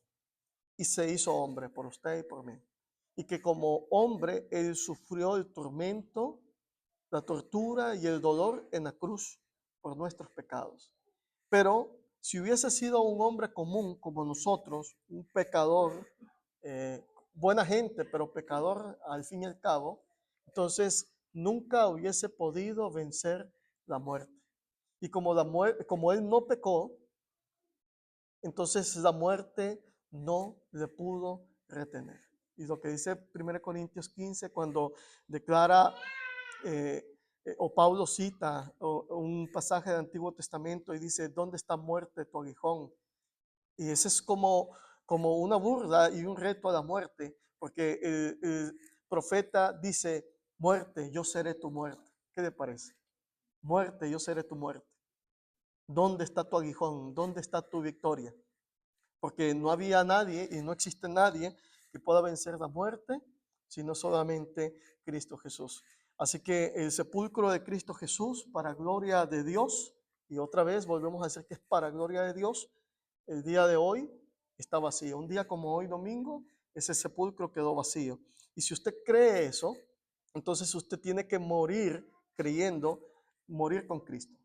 y se hizo hombre por usted y por mí. Y que como hombre, Él sufrió el tormento, la tortura y el dolor en la cruz por nuestros pecados. Pero si hubiese sido un hombre común como nosotros, un pecador, buena gente, pero pecador al fin y al cabo, entonces nunca hubiese podido vencer la muerte. Y como Él no pecó, entonces la muerte no le pudo retener. Y lo que dice 1 Corintios 15, cuando declara, o Pablo cita un pasaje del Antiguo Testamento y dice, ¿dónde está muerte tu aguijón? Y ese es como una burla y un reto a la muerte, porque el profeta dice, muerte, yo seré tu muerte. ¿Qué le parece? Muerte, yo seré tu muerte. ¿Dónde está tu aguijón? ¿Dónde está tu victoria? Porque no había nadie y no existe nadie que pueda vencer la muerte, sino solamente Cristo Jesús. Así que el sepulcro de Cristo Jesús, para gloria de Dios, y otra vez volvemos a decir que es para gloria de Dios, el día de hoy está vacío. Un día como hoy, domingo, ese sepulcro quedó vacío. Y si usted cree eso, entonces usted tiene que morir creyendo, morir con Cristo.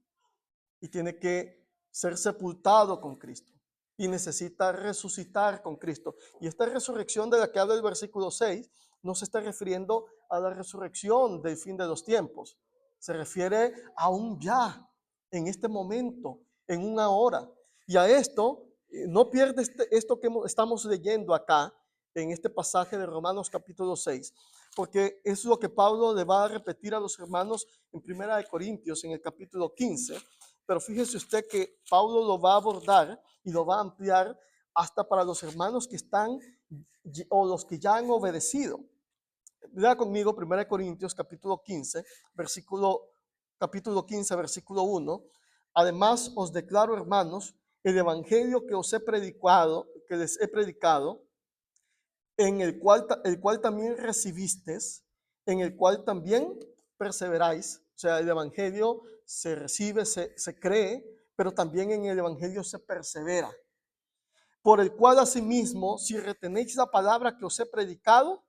Y tiene que ser sepultado con Cristo. Y necesita resucitar con Cristo. Y esta resurrección de la que habla el versículo 6 no se está refiriendo a la resurrección del fin de los tiempos. Se refiere a un ya, en este momento, en una hora. Y a esto, no pierde esto que estamos leyendo acá, en este pasaje de Romanos capítulo 6, porque es lo que Pablo le va a repetir a los hermanos en 1 Corintios, en el capítulo 15. Pero fíjese usted que Pablo lo va a abordar y lo va a ampliar hasta para los hermanos que están o los que ya han obedecido. Lea conmigo 1 Corintios capítulo 15, capítulo 15, versículo 1. Además os declaro, hermanos, el evangelio que os he predicado, que les he predicado, en el cual también recibisteis, en el cual también perseveráis. O sea, el evangelio se recibe, se cree, pero también en el evangelio se persevera. Por el cual asimismo, si retenéis la palabra que os he predicado,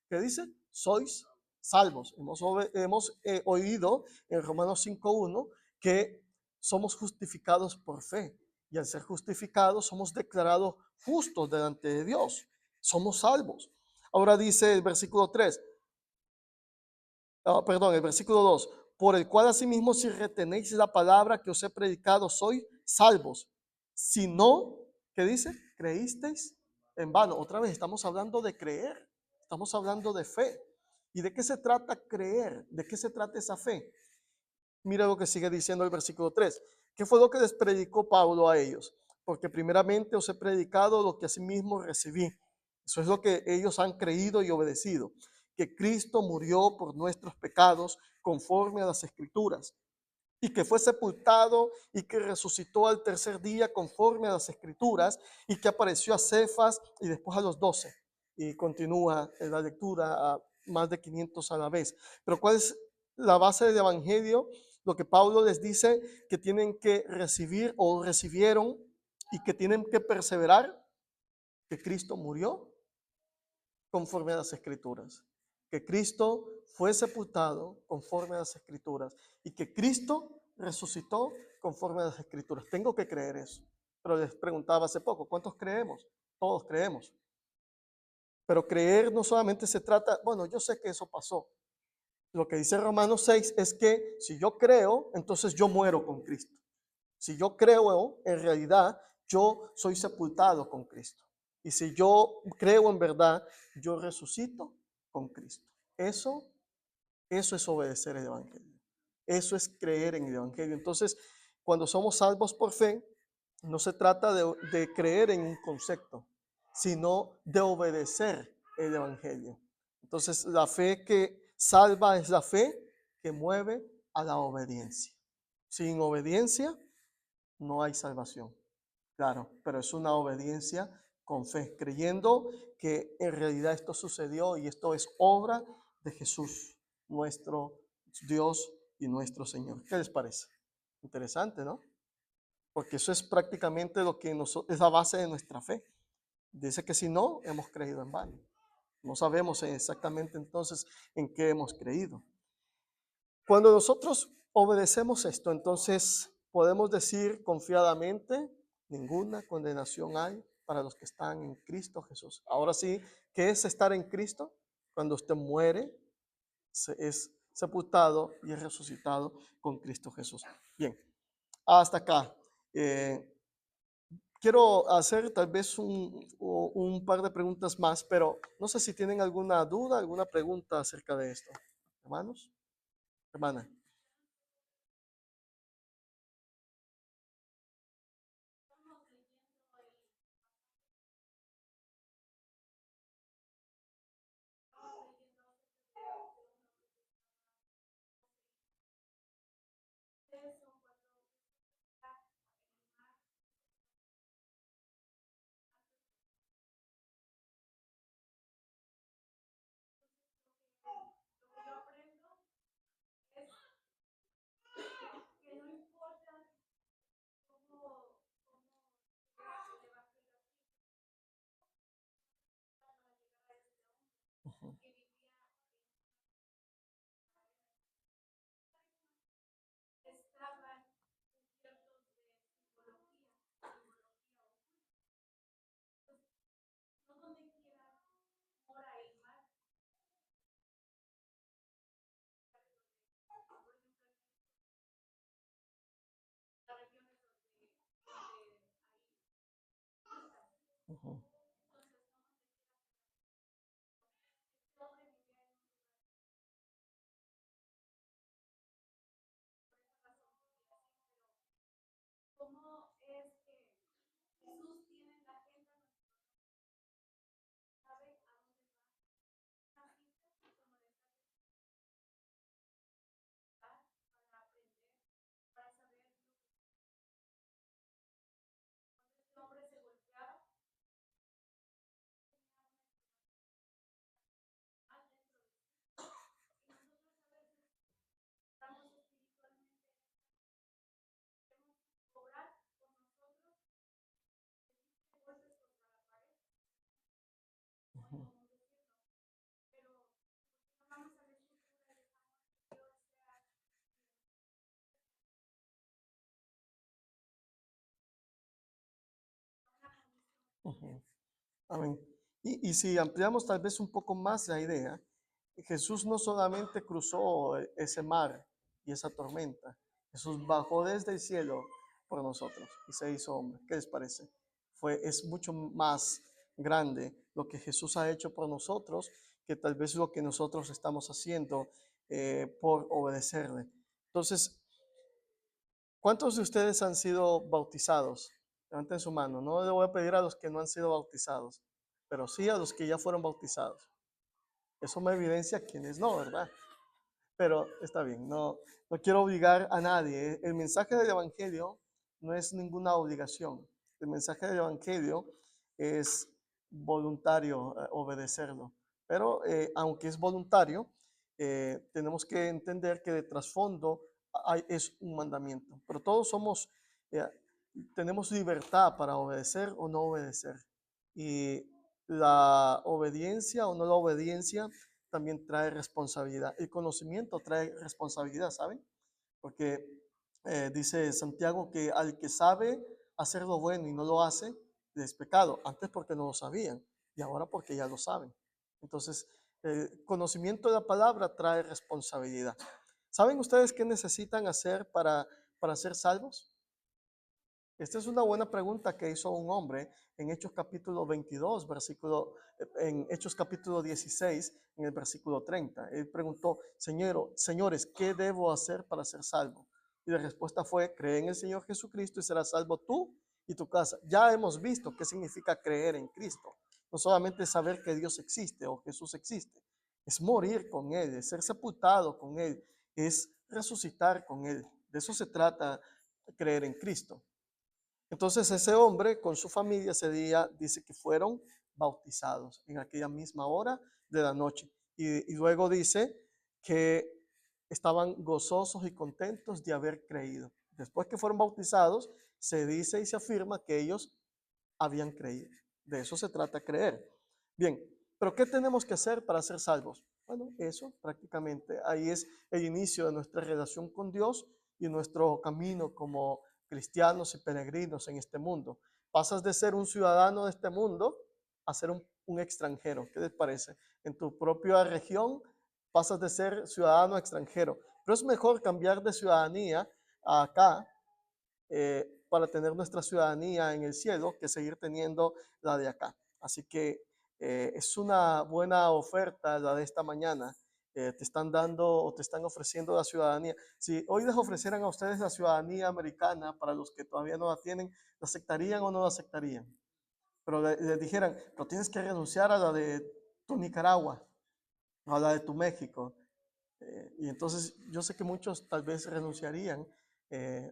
¿qué dice? Sois salvos. Hemos oído en Romanos 5:1 que somos justificados por fe. Y al ser justificados, somos declarados justos delante de Dios. Somos salvos. Ahora dice el versículo 3. El versículo 2. por el cual asimismo si retenéis la palabra que os he predicado, sois salvos. Si no, ¿qué dice? Creísteis en vano. Otra vez estamos hablando de creer, estamos hablando de fe. ¿Y de qué se trata creer? ¿De qué se trata esa fe? Mira lo que sigue diciendo el versículo 3. ¿Qué fue lo que les predicó Pablo a ellos? Porque primeramente os he predicado lo que asimismo recibí. Eso es lo que ellos han creído y obedecido, que Cristo murió por nuestros pecados conforme a las Escrituras, y que fue sepultado y que resucitó al tercer día conforme a las Escrituras, y que apareció a Cefas y después a los 12. Y continúa la lectura a más de 500 a la vez. Pero ¿cuál es la base del Evangelio? Lo que Pablo les dice que tienen que recibir o recibieron y que tienen que perseverar, que Cristo murió conforme a las Escrituras, que Cristo fue sepultado conforme a las Escrituras y que Cristo resucitó conforme a las Escrituras. Tengo que creer eso. Pero les preguntaba hace poco, ¿cuántos creemos? Todos creemos. Pero creer no solamente se trata, bueno, yo sé que eso pasó. Lo que dice Romanos 6 es que si yo creo, entonces yo muero con Cristo. Si yo creo, en realidad, yo soy sepultado con Cristo. Y si yo creo en verdad, yo resucito con Cristo. Eso es obedecer el Evangelio. Eso es creer en el Evangelio. Entonces, cuando somos salvos por fe, no se trata de creer en un concepto, sino de obedecer el Evangelio. Entonces, la fe que salva es la fe que mueve a la obediencia. Sin obediencia no hay salvación. Claro, pero es una obediencia con fe, creyendo que en realidad esto sucedió y esto es obra de Jesús, nuestro Dios y nuestro Señor. ¿Qué les parece? Interesante, ¿no? Porque eso es prácticamente lo que es la base de nuestra fe. Dice que si no, hemos creído en vano. No sabemos exactamente entonces en qué hemos creído. Cuando nosotros obedecemos esto, entonces podemos decir confiadamente, ninguna condenación hay para los que están en Cristo Jesús. Ahora sí, ¿qué es estar en Cristo? Cuando usted muere, es sepultado y es resucitado con Cristo Jesús. Bien, hasta acá. Quiero hacer tal vez un par de preguntas más, pero no sé si tienen alguna duda, alguna pregunta acerca de esto. Hermanos, hermana. Ujú, ujú, ujú, ujú. Amén. Y si ampliamos tal vez un poco más la idea, Jesús no solamente cruzó ese mar y esa tormenta. Jesús bajó desde el cielo por nosotros y se hizo hombre. ¿Qué les parece? Es mucho más grande lo que Jesús ha hecho por nosotros que tal vez lo que nosotros estamos haciendo por obedecerle. Entonces, ¿cuántos de ustedes han sido bautizados? Levanten su mano. No le voy a pedir a los que no han sido bautizados, pero sí a los que ya fueron bautizados. Eso me evidencia quienes no, ¿verdad? Pero está bien, no quiero obligar a nadie. El mensaje del Evangelio no es ninguna obligación. El mensaje del Evangelio es voluntario obedecerlo. Pero aunque es voluntario, tenemos que entender que de trasfondo es un mandamiento. Pero todos eh, tenemos libertad para obedecer o no obedecer. Y la obediencia o no la obediencia también trae responsabilidad. El conocimiento trae responsabilidad, ¿saben? Porque dice Santiago que al que sabe hacer lo bueno y no lo hace, es pecado. Antes porque no lo sabían y ahora porque ya lo saben. Entonces, el conocimiento de la palabra trae responsabilidad. ¿Saben ustedes qué necesitan hacer para ser salvos? Esta es una buena pregunta que hizo un hombre en Hechos capítulo 22, en Hechos capítulo 16, en el versículo 30. Él preguntó, señores, ¿qué debo hacer para ser salvo? Y la respuesta fue, cree en el Señor Jesucristo y serás salvo tú y tu casa. Ya hemos visto qué significa creer en Cristo. No solamente saber que Dios existe o Jesús existe, es morir con Él, es ser sepultado con Él, es resucitar con Él. De eso se trata creer en Cristo. Entonces ese hombre con su familia ese día dice que fueron bautizados en aquella misma hora de la noche. Y luego dice que estaban gozosos y contentos de haber creído. Después que fueron bautizados, se dice y se afirma que ellos habían creído. De eso se trata creer. Bien, pero ¿qué tenemos que hacer para ser salvos? Bueno, eso prácticamente. Ahí es el inicio de nuestra relación con Dios y nuestro camino como cristianos y peregrinos en este mundo. Pasas de ser un ciudadano de este mundo a ser un extranjero. ¿Qué les parece? En tu propia región pasas de ser ciudadano a extranjero. Pero es mejor cambiar de ciudadanía a acá para tener nuestra ciudadanía en el cielo que seguir teniendo la de acá. Así que es una buena oferta la de esta mañana. Te están dando o te están ofreciendo la ciudadanía. Si hoy les ofrecieran a ustedes la ciudadanía americana, para los que todavía no la tienen, ¿la aceptarían o no la aceptarían? Pero les dijeran, pero tienes que renunciar a la de tu Nicaragua, a la de tu México. Y entonces yo sé que muchos tal vez renunciarían,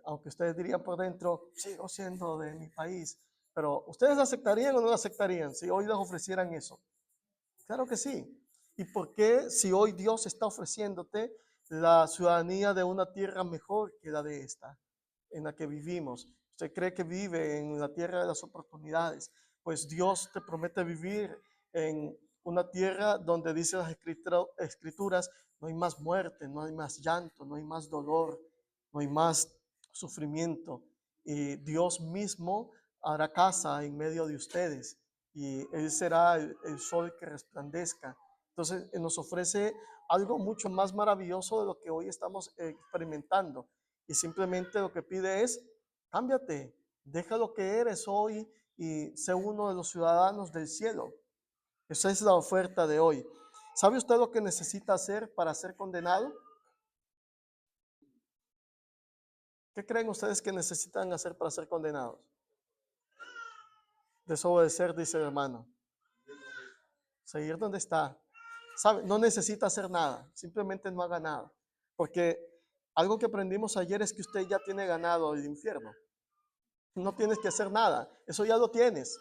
aunque ustedes dirían por dentro, sigo siendo de mi país, pero ¿ustedes aceptarían o no aceptarían si hoy les ofrecieran eso? Claro que sí. ¿Y por qué si hoy Dios está ofreciéndote la ciudadanía de una tierra mejor que la de esta, en la que vivimos? ¿Usted cree que vive en la tierra de las oportunidades? Pues Dios te promete vivir en una tierra donde dice las escrituras, no hay más muerte, no hay más llanto, no hay más dolor, no hay más sufrimiento. Y Dios mismo hará casa en medio de ustedes y Él será el sol que resplandezca. Entonces nos ofrece algo mucho más maravilloso de lo que hoy estamos experimentando. Y simplemente lo que pide es, cámbiate, deja lo que eres hoy y sé uno de los ciudadanos del cielo. Esa es la oferta de hoy. ¿Sabe usted lo que necesita hacer para ser condenado? ¿Qué creen ustedes que necesitan hacer para ser condenados? Desobedecer, dice el hermano. Seguir donde está. ¿Sabe? No necesita hacer nada, simplemente no haga nada. Porque algo que aprendimos ayer es que usted ya tiene ganado el infierno. No tienes que hacer nada, eso ya lo tienes.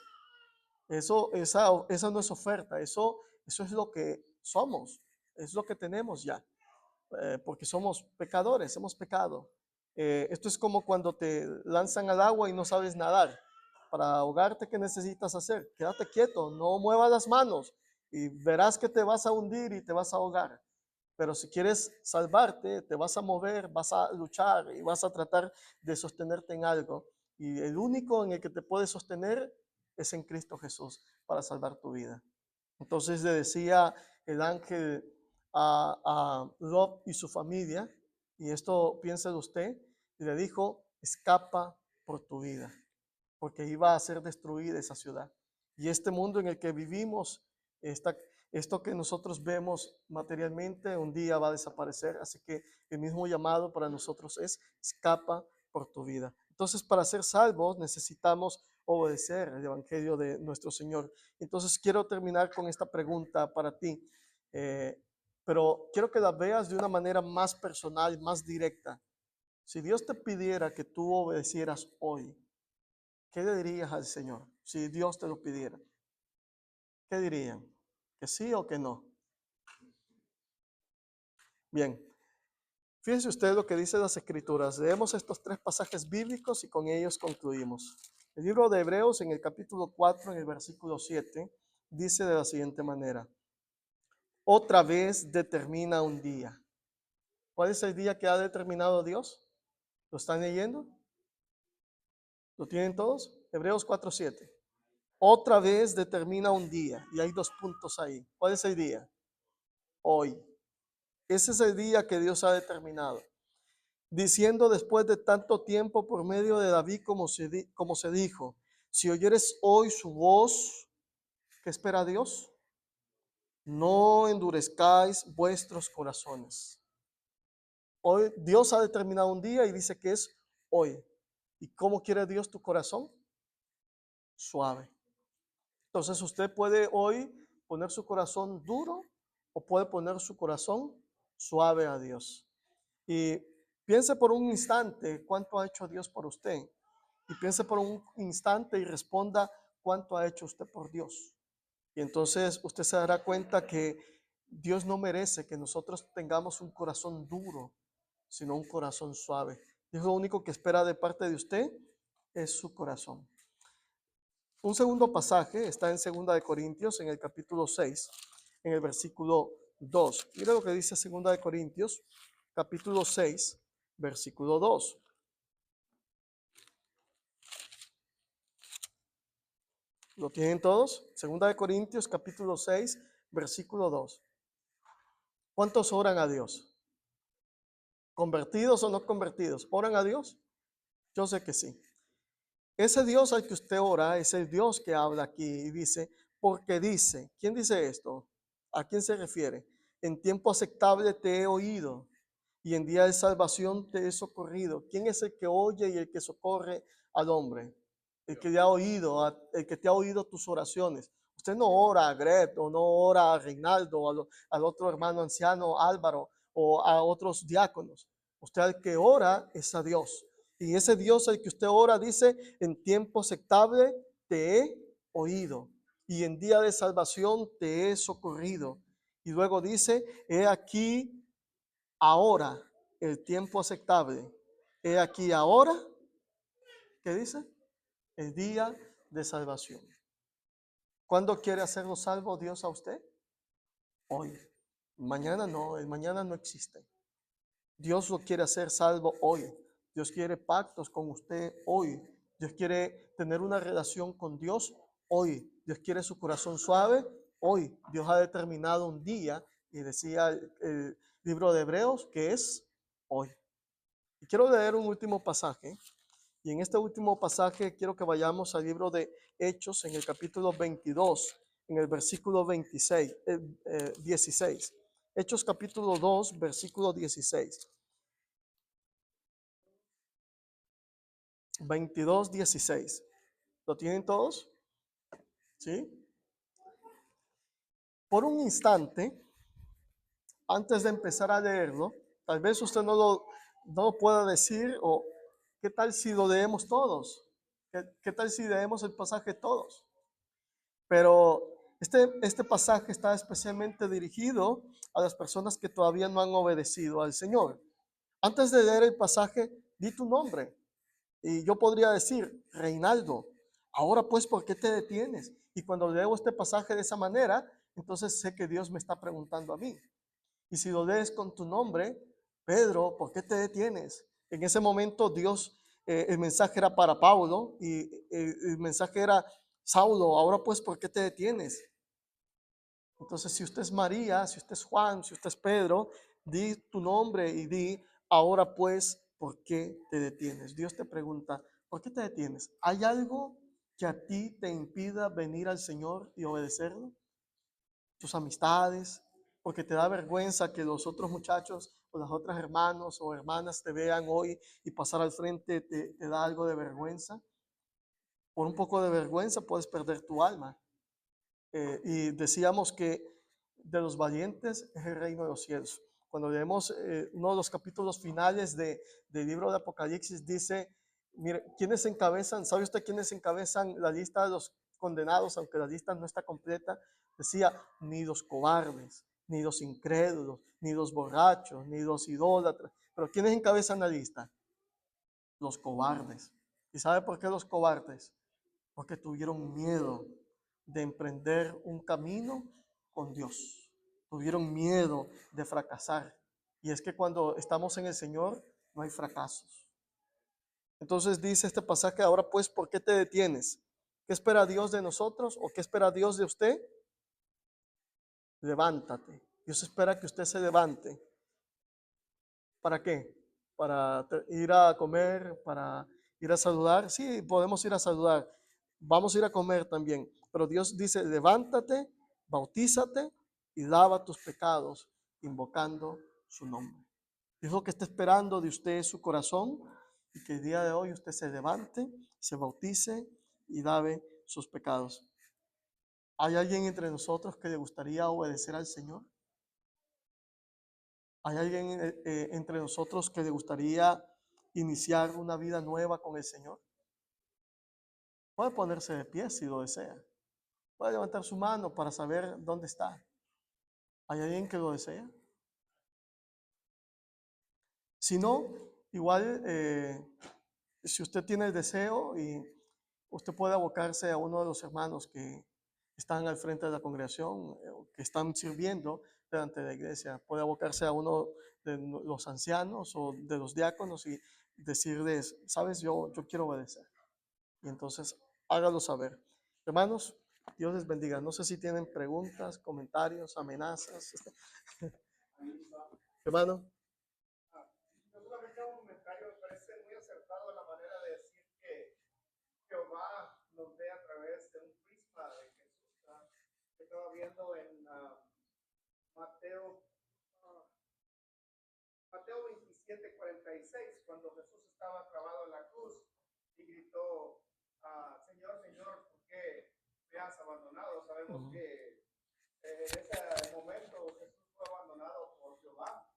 Esa no es oferta, eso es lo que somos, es lo que tenemos ya, porque somos pecadores, hemos pecado. Esto es como cuando te lanzan al agua y no sabes nadar. Para ahogarte, ¿qué necesitas hacer? Quédate quieto, no muevas las manos y verás que te vas a hundir y te vas a ahogar. Pero si quieres salvarte, te vas a mover, vas a luchar y vas a tratar de sostenerte en algo. Y el único en el que te puedes sostener es en Cristo Jesús para salvar tu vida. Entonces le decía el ángel a Lot y su familia, y esto piensa de usted, y le dijo, escapa por tu vida, porque iba a ser destruida esa ciudad. Y este mundo en el que vivimos, esto que nosotros vemos materialmente, un día va a desaparecer. Así que el mismo llamado para nosotros es, escapa por tu vida. Entonces, para ser salvos necesitamos obedecer el evangelio de nuestro Señor. Entonces, quiero terminar con esta pregunta para ti, eh, pero quiero que la veas de una manera más personal, más directa. Si Dios te pidiera que tú obedecieras hoy, ¿qué le dirías al Señor? Si Dios te lo pidiera, ¿qué dirían? ¿Que sí o que no? Bien, fíjense usted lo que dice las Escrituras. Leemos estos 3 pasajes bíblicos y con ellos concluimos. El libro de Hebreos, en el capítulo 4, en el versículo 7, dice de la siguiente manera: otra vez determina un día. ¿Cuál es el día que ha determinado Dios? ¿Lo están leyendo? ¿Lo tienen todos? Hebreos 4:7. Otra vez determina un día. Y hay 2 puntos ahí. ¿Cuál es el día? Hoy. Ese es el día que Dios ha determinado. Diciendo después de tanto tiempo por medio de David, como se dijo, si oyeres hoy su voz, ¿qué espera Dios? No endurezcáis vuestros corazones. Hoy Dios ha determinado un día y dice que es hoy. ¿Y cómo quiere Dios tu corazón? Suave. Entonces usted puede hoy poner su corazón duro o puede poner su corazón suave a Dios. Y piense por un instante cuánto ha hecho Dios por usted. Y piense por un instante y responda cuánto ha hecho usted por Dios. Y entonces usted se dará cuenta que Dios no merece que nosotros tengamos un corazón duro, sino un corazón suave. Dios lo único que espera de parte de usted es su corazón. Un segundo pasaje está en 2 Corintios, en el capítulo 6, en el versículo 2. Mira lo que dice 2 Corintios, capítulo 6, versículo 2. ¿Lo tienen todos? 2 Corintios, capítulo 6, versículo 2. ¿Cuántos oran a Dios? ¿Convertidos o no convertidos? ¿Oran a Dios? Yo sé que sí. Ese Dios al que usted ora es el Dios que habla aquí y dice, porque dice, ¿quién dice esto? ¿A quién se refiere? En tiempo aceptable te he oído y en día de salvación te he socorrido. ¿Quién es el que oye y el que socorre al hombre? El que te ha oído, el que te ha oído tus oraciones. Usted no ora a Gret o no ora a Reinaldo o al otro hermano anciano Álvaro o a otros diáconos. Usted al que ora es a Dios. Y ese Dios al que usted ora dice, en tiempo aceptable te he oído y en día de salvación te he socorrido. Y luego dice, he aquí ahora el tiempo aceptable. He aquí ahora, ¿qué dice? El día de salvación. ¿Cuándo quiere hacerlo salvo Dios a usted? Hoy. Mañana no, el mañana no existe. Dios lo quiere hacer salvo hoy. Dios quiere pactos con usted hoy. Dios quiere tener una relación con Dios hoy. Dios quiere su corazón suave hoy. Dios ha determinado un día y decía el libro de Hebreos que es hoy. Y quiero leer un último pasaje. Y en este último pasaje quiero que vayamos al libro de Hechos en el capítulo 22, en el versículo 16. Hechos capítulo 2, versículo 16. 22, 16. ¿Lo tienen todos? ¿Sí? Por un instante, antes de empezar a leerlo, tal vez usted no lo pueda decir, o ¿qué tal si lo leemos todos? ¿Qué tal si leemos el pasaje todos? Pero este pasaje está especialmente dirigido a las personas que todavía no han obedecido al Señor. Antes de leer el pasaje, di tu nombre. Y yo podría decir, Reinaldo, ahora pues, ¿por qué te detienes? Y cuando leo este pasaje de esa manera, entonces sé que Dios me está preguntando a mí. Y si lo lees con tu nombre, Pedro, ¿por qué te detienes? En ese momento Dios, el mensaje era para Pablo y el mensaje era, Saulo, ahora pues, ¿por qué te detienes? Entonces, si usted es María, si usted es Juan, si usted es Pedro, di tu nombre y di, Ahora pues, ¿por qué te detienes? Dios te pregunta, ¿por qué te detienes? ¿Hay algo que a ti te impida venir al Señor y obedecerlo? ¿Tus amistades? Porque te da vergüenza que los otros muchachos o las otras hermanos o hermanas te vean hoy y pasar al frente te da algo de vergüenza. Por un poco de vergüenza puedes perder tu alma. Y decíamos que de los valientes es el reino de los cielos. Cuando leemos uno de los capítulos finales del libro de Apocalipsis, dice, mire, ¿quiénes encabezan? ¿Sabe usted quiénes encabezan la lista de los condenados? Aunque la lista no está completa, decía, ni los cobardes, ni los incrédulos, ni los borrachos, ni los idólatras. Pero ¿quiénes encabezan la lista? Los cobardes. ¿Y sabe por qué los cobardes? Porque tuvieron miedo de emprender un camino con Dios. Tuvieron miedo de fracasar. Y es que cuando estamos en el Señor no hay fracasos. Entonces dice este pasaje, ahora pues, ¿por qué te detienes? ¿Qué espera Dios de nosotros o qué espera Dios de usted? Levántate. Dios espera que usted se levante. ¿Para qué? Para ir a comer, para ir a saludar. Sí, podemos ir a saludar. Vamos a ir a comer también. Pero Dios dice, levántate, bautízate y lava tus pecados, invocando su nombre. Es lo que está esperando de usted su corazón y que el día de hoy usted se levante, se bautice y lave sus pecados. ¿Hay alguien entre nosotros que le gustaría obedecer al Señor? ¿Hay alguien entre nosotros que le gustaría iniciar una vida nueva con el Señor? Puede ponerse de pie si lo desea. Puede levantar su mano para saber dónde está. ¿Hay alguien que lo desea? Si no, igual, si usted tiene el deseo y usted puede abocarse a uno de los hermanos que están al frente de la congregación, que están sirviendo delante de la iglesia, puede abocarse a uno de los ancianos o de los diáconos y decirles, sabes, yo quiero obedecer. Y entonces hágalo saber. Hermanos, Dios les bendiga. No sé si tienen preguntas, comentarios, amenazas. Hermano. Yo solamente hago un comentario, me parece muy acertado la manera de decir que Jehová nos ve a través de un prisma de Jesús. Estaba viendo en Mateo, uh, Mateo 27:46, cuando Jesús estaba clavado en la cruz y gritó, Señor, Señor, ¿por qué me has abandonado? Sabemos que en ese momento Jesús fue abandonado por Jehová,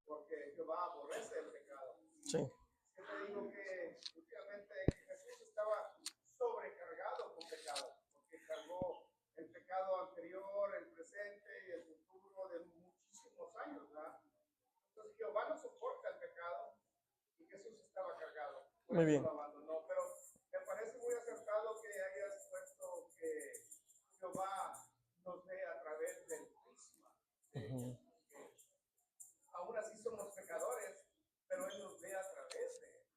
porque Jehová aborrece el pecado. Sí. Yo te digo que últimamente Jesús estaba sobrecargado con pecado, porque cargó el pecado anterior, el presente y el futuro de muchísimos años, ¿verdad? Entonces Jehová no soporta el pecado y Jesús estaba cargado. Por Muy eso bien. lo abandonó. Pero me parece muy acertado que hayas puesto que Jehová nos ve a través del prisma de Jesús, que aún así somos pecadores, pero Él nos ve a través de Él.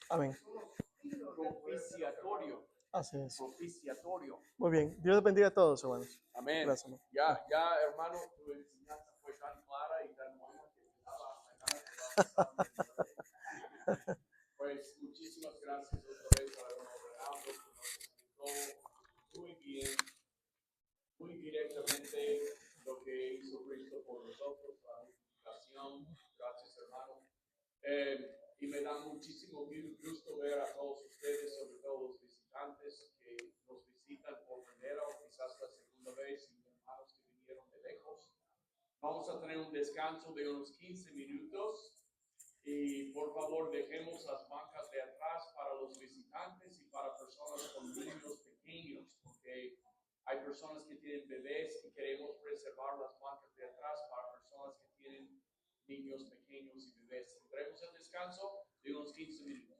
Amén. Somos dignos de Propiciatorio. Así es. Propiciatorio. Muy bien. Dios les bendiga a todos, hermanos. Amén. Gracias, hermano. Ya, hermano, tu enseñanza fue tan clara y tan buena que me daba hasta ganas de pasar. Pues muchísimas gracias otra vez a hermano Renato, que nos explicó muy bien, muy directamente lo que hizo Cristo por nosotros, la justificación. Gracias, hermano. Y me da muchísimo gusto ver a todos ustedes, sobre todo los visitantes que nos visitan por primera o quizás la segunda vez, y hermanos que vinieron de lejos. Vamos a tener un descanso de unos 15 minutos y por favor dejemos las bancas de atrás para los visitantes y para personas con niños pequeños, porque hay personas que tienen bebés y queremos preservar las bancas de atrás para personas que tienen niños pequeños y bebés. Tendremos el descanso de unos 15 minutos.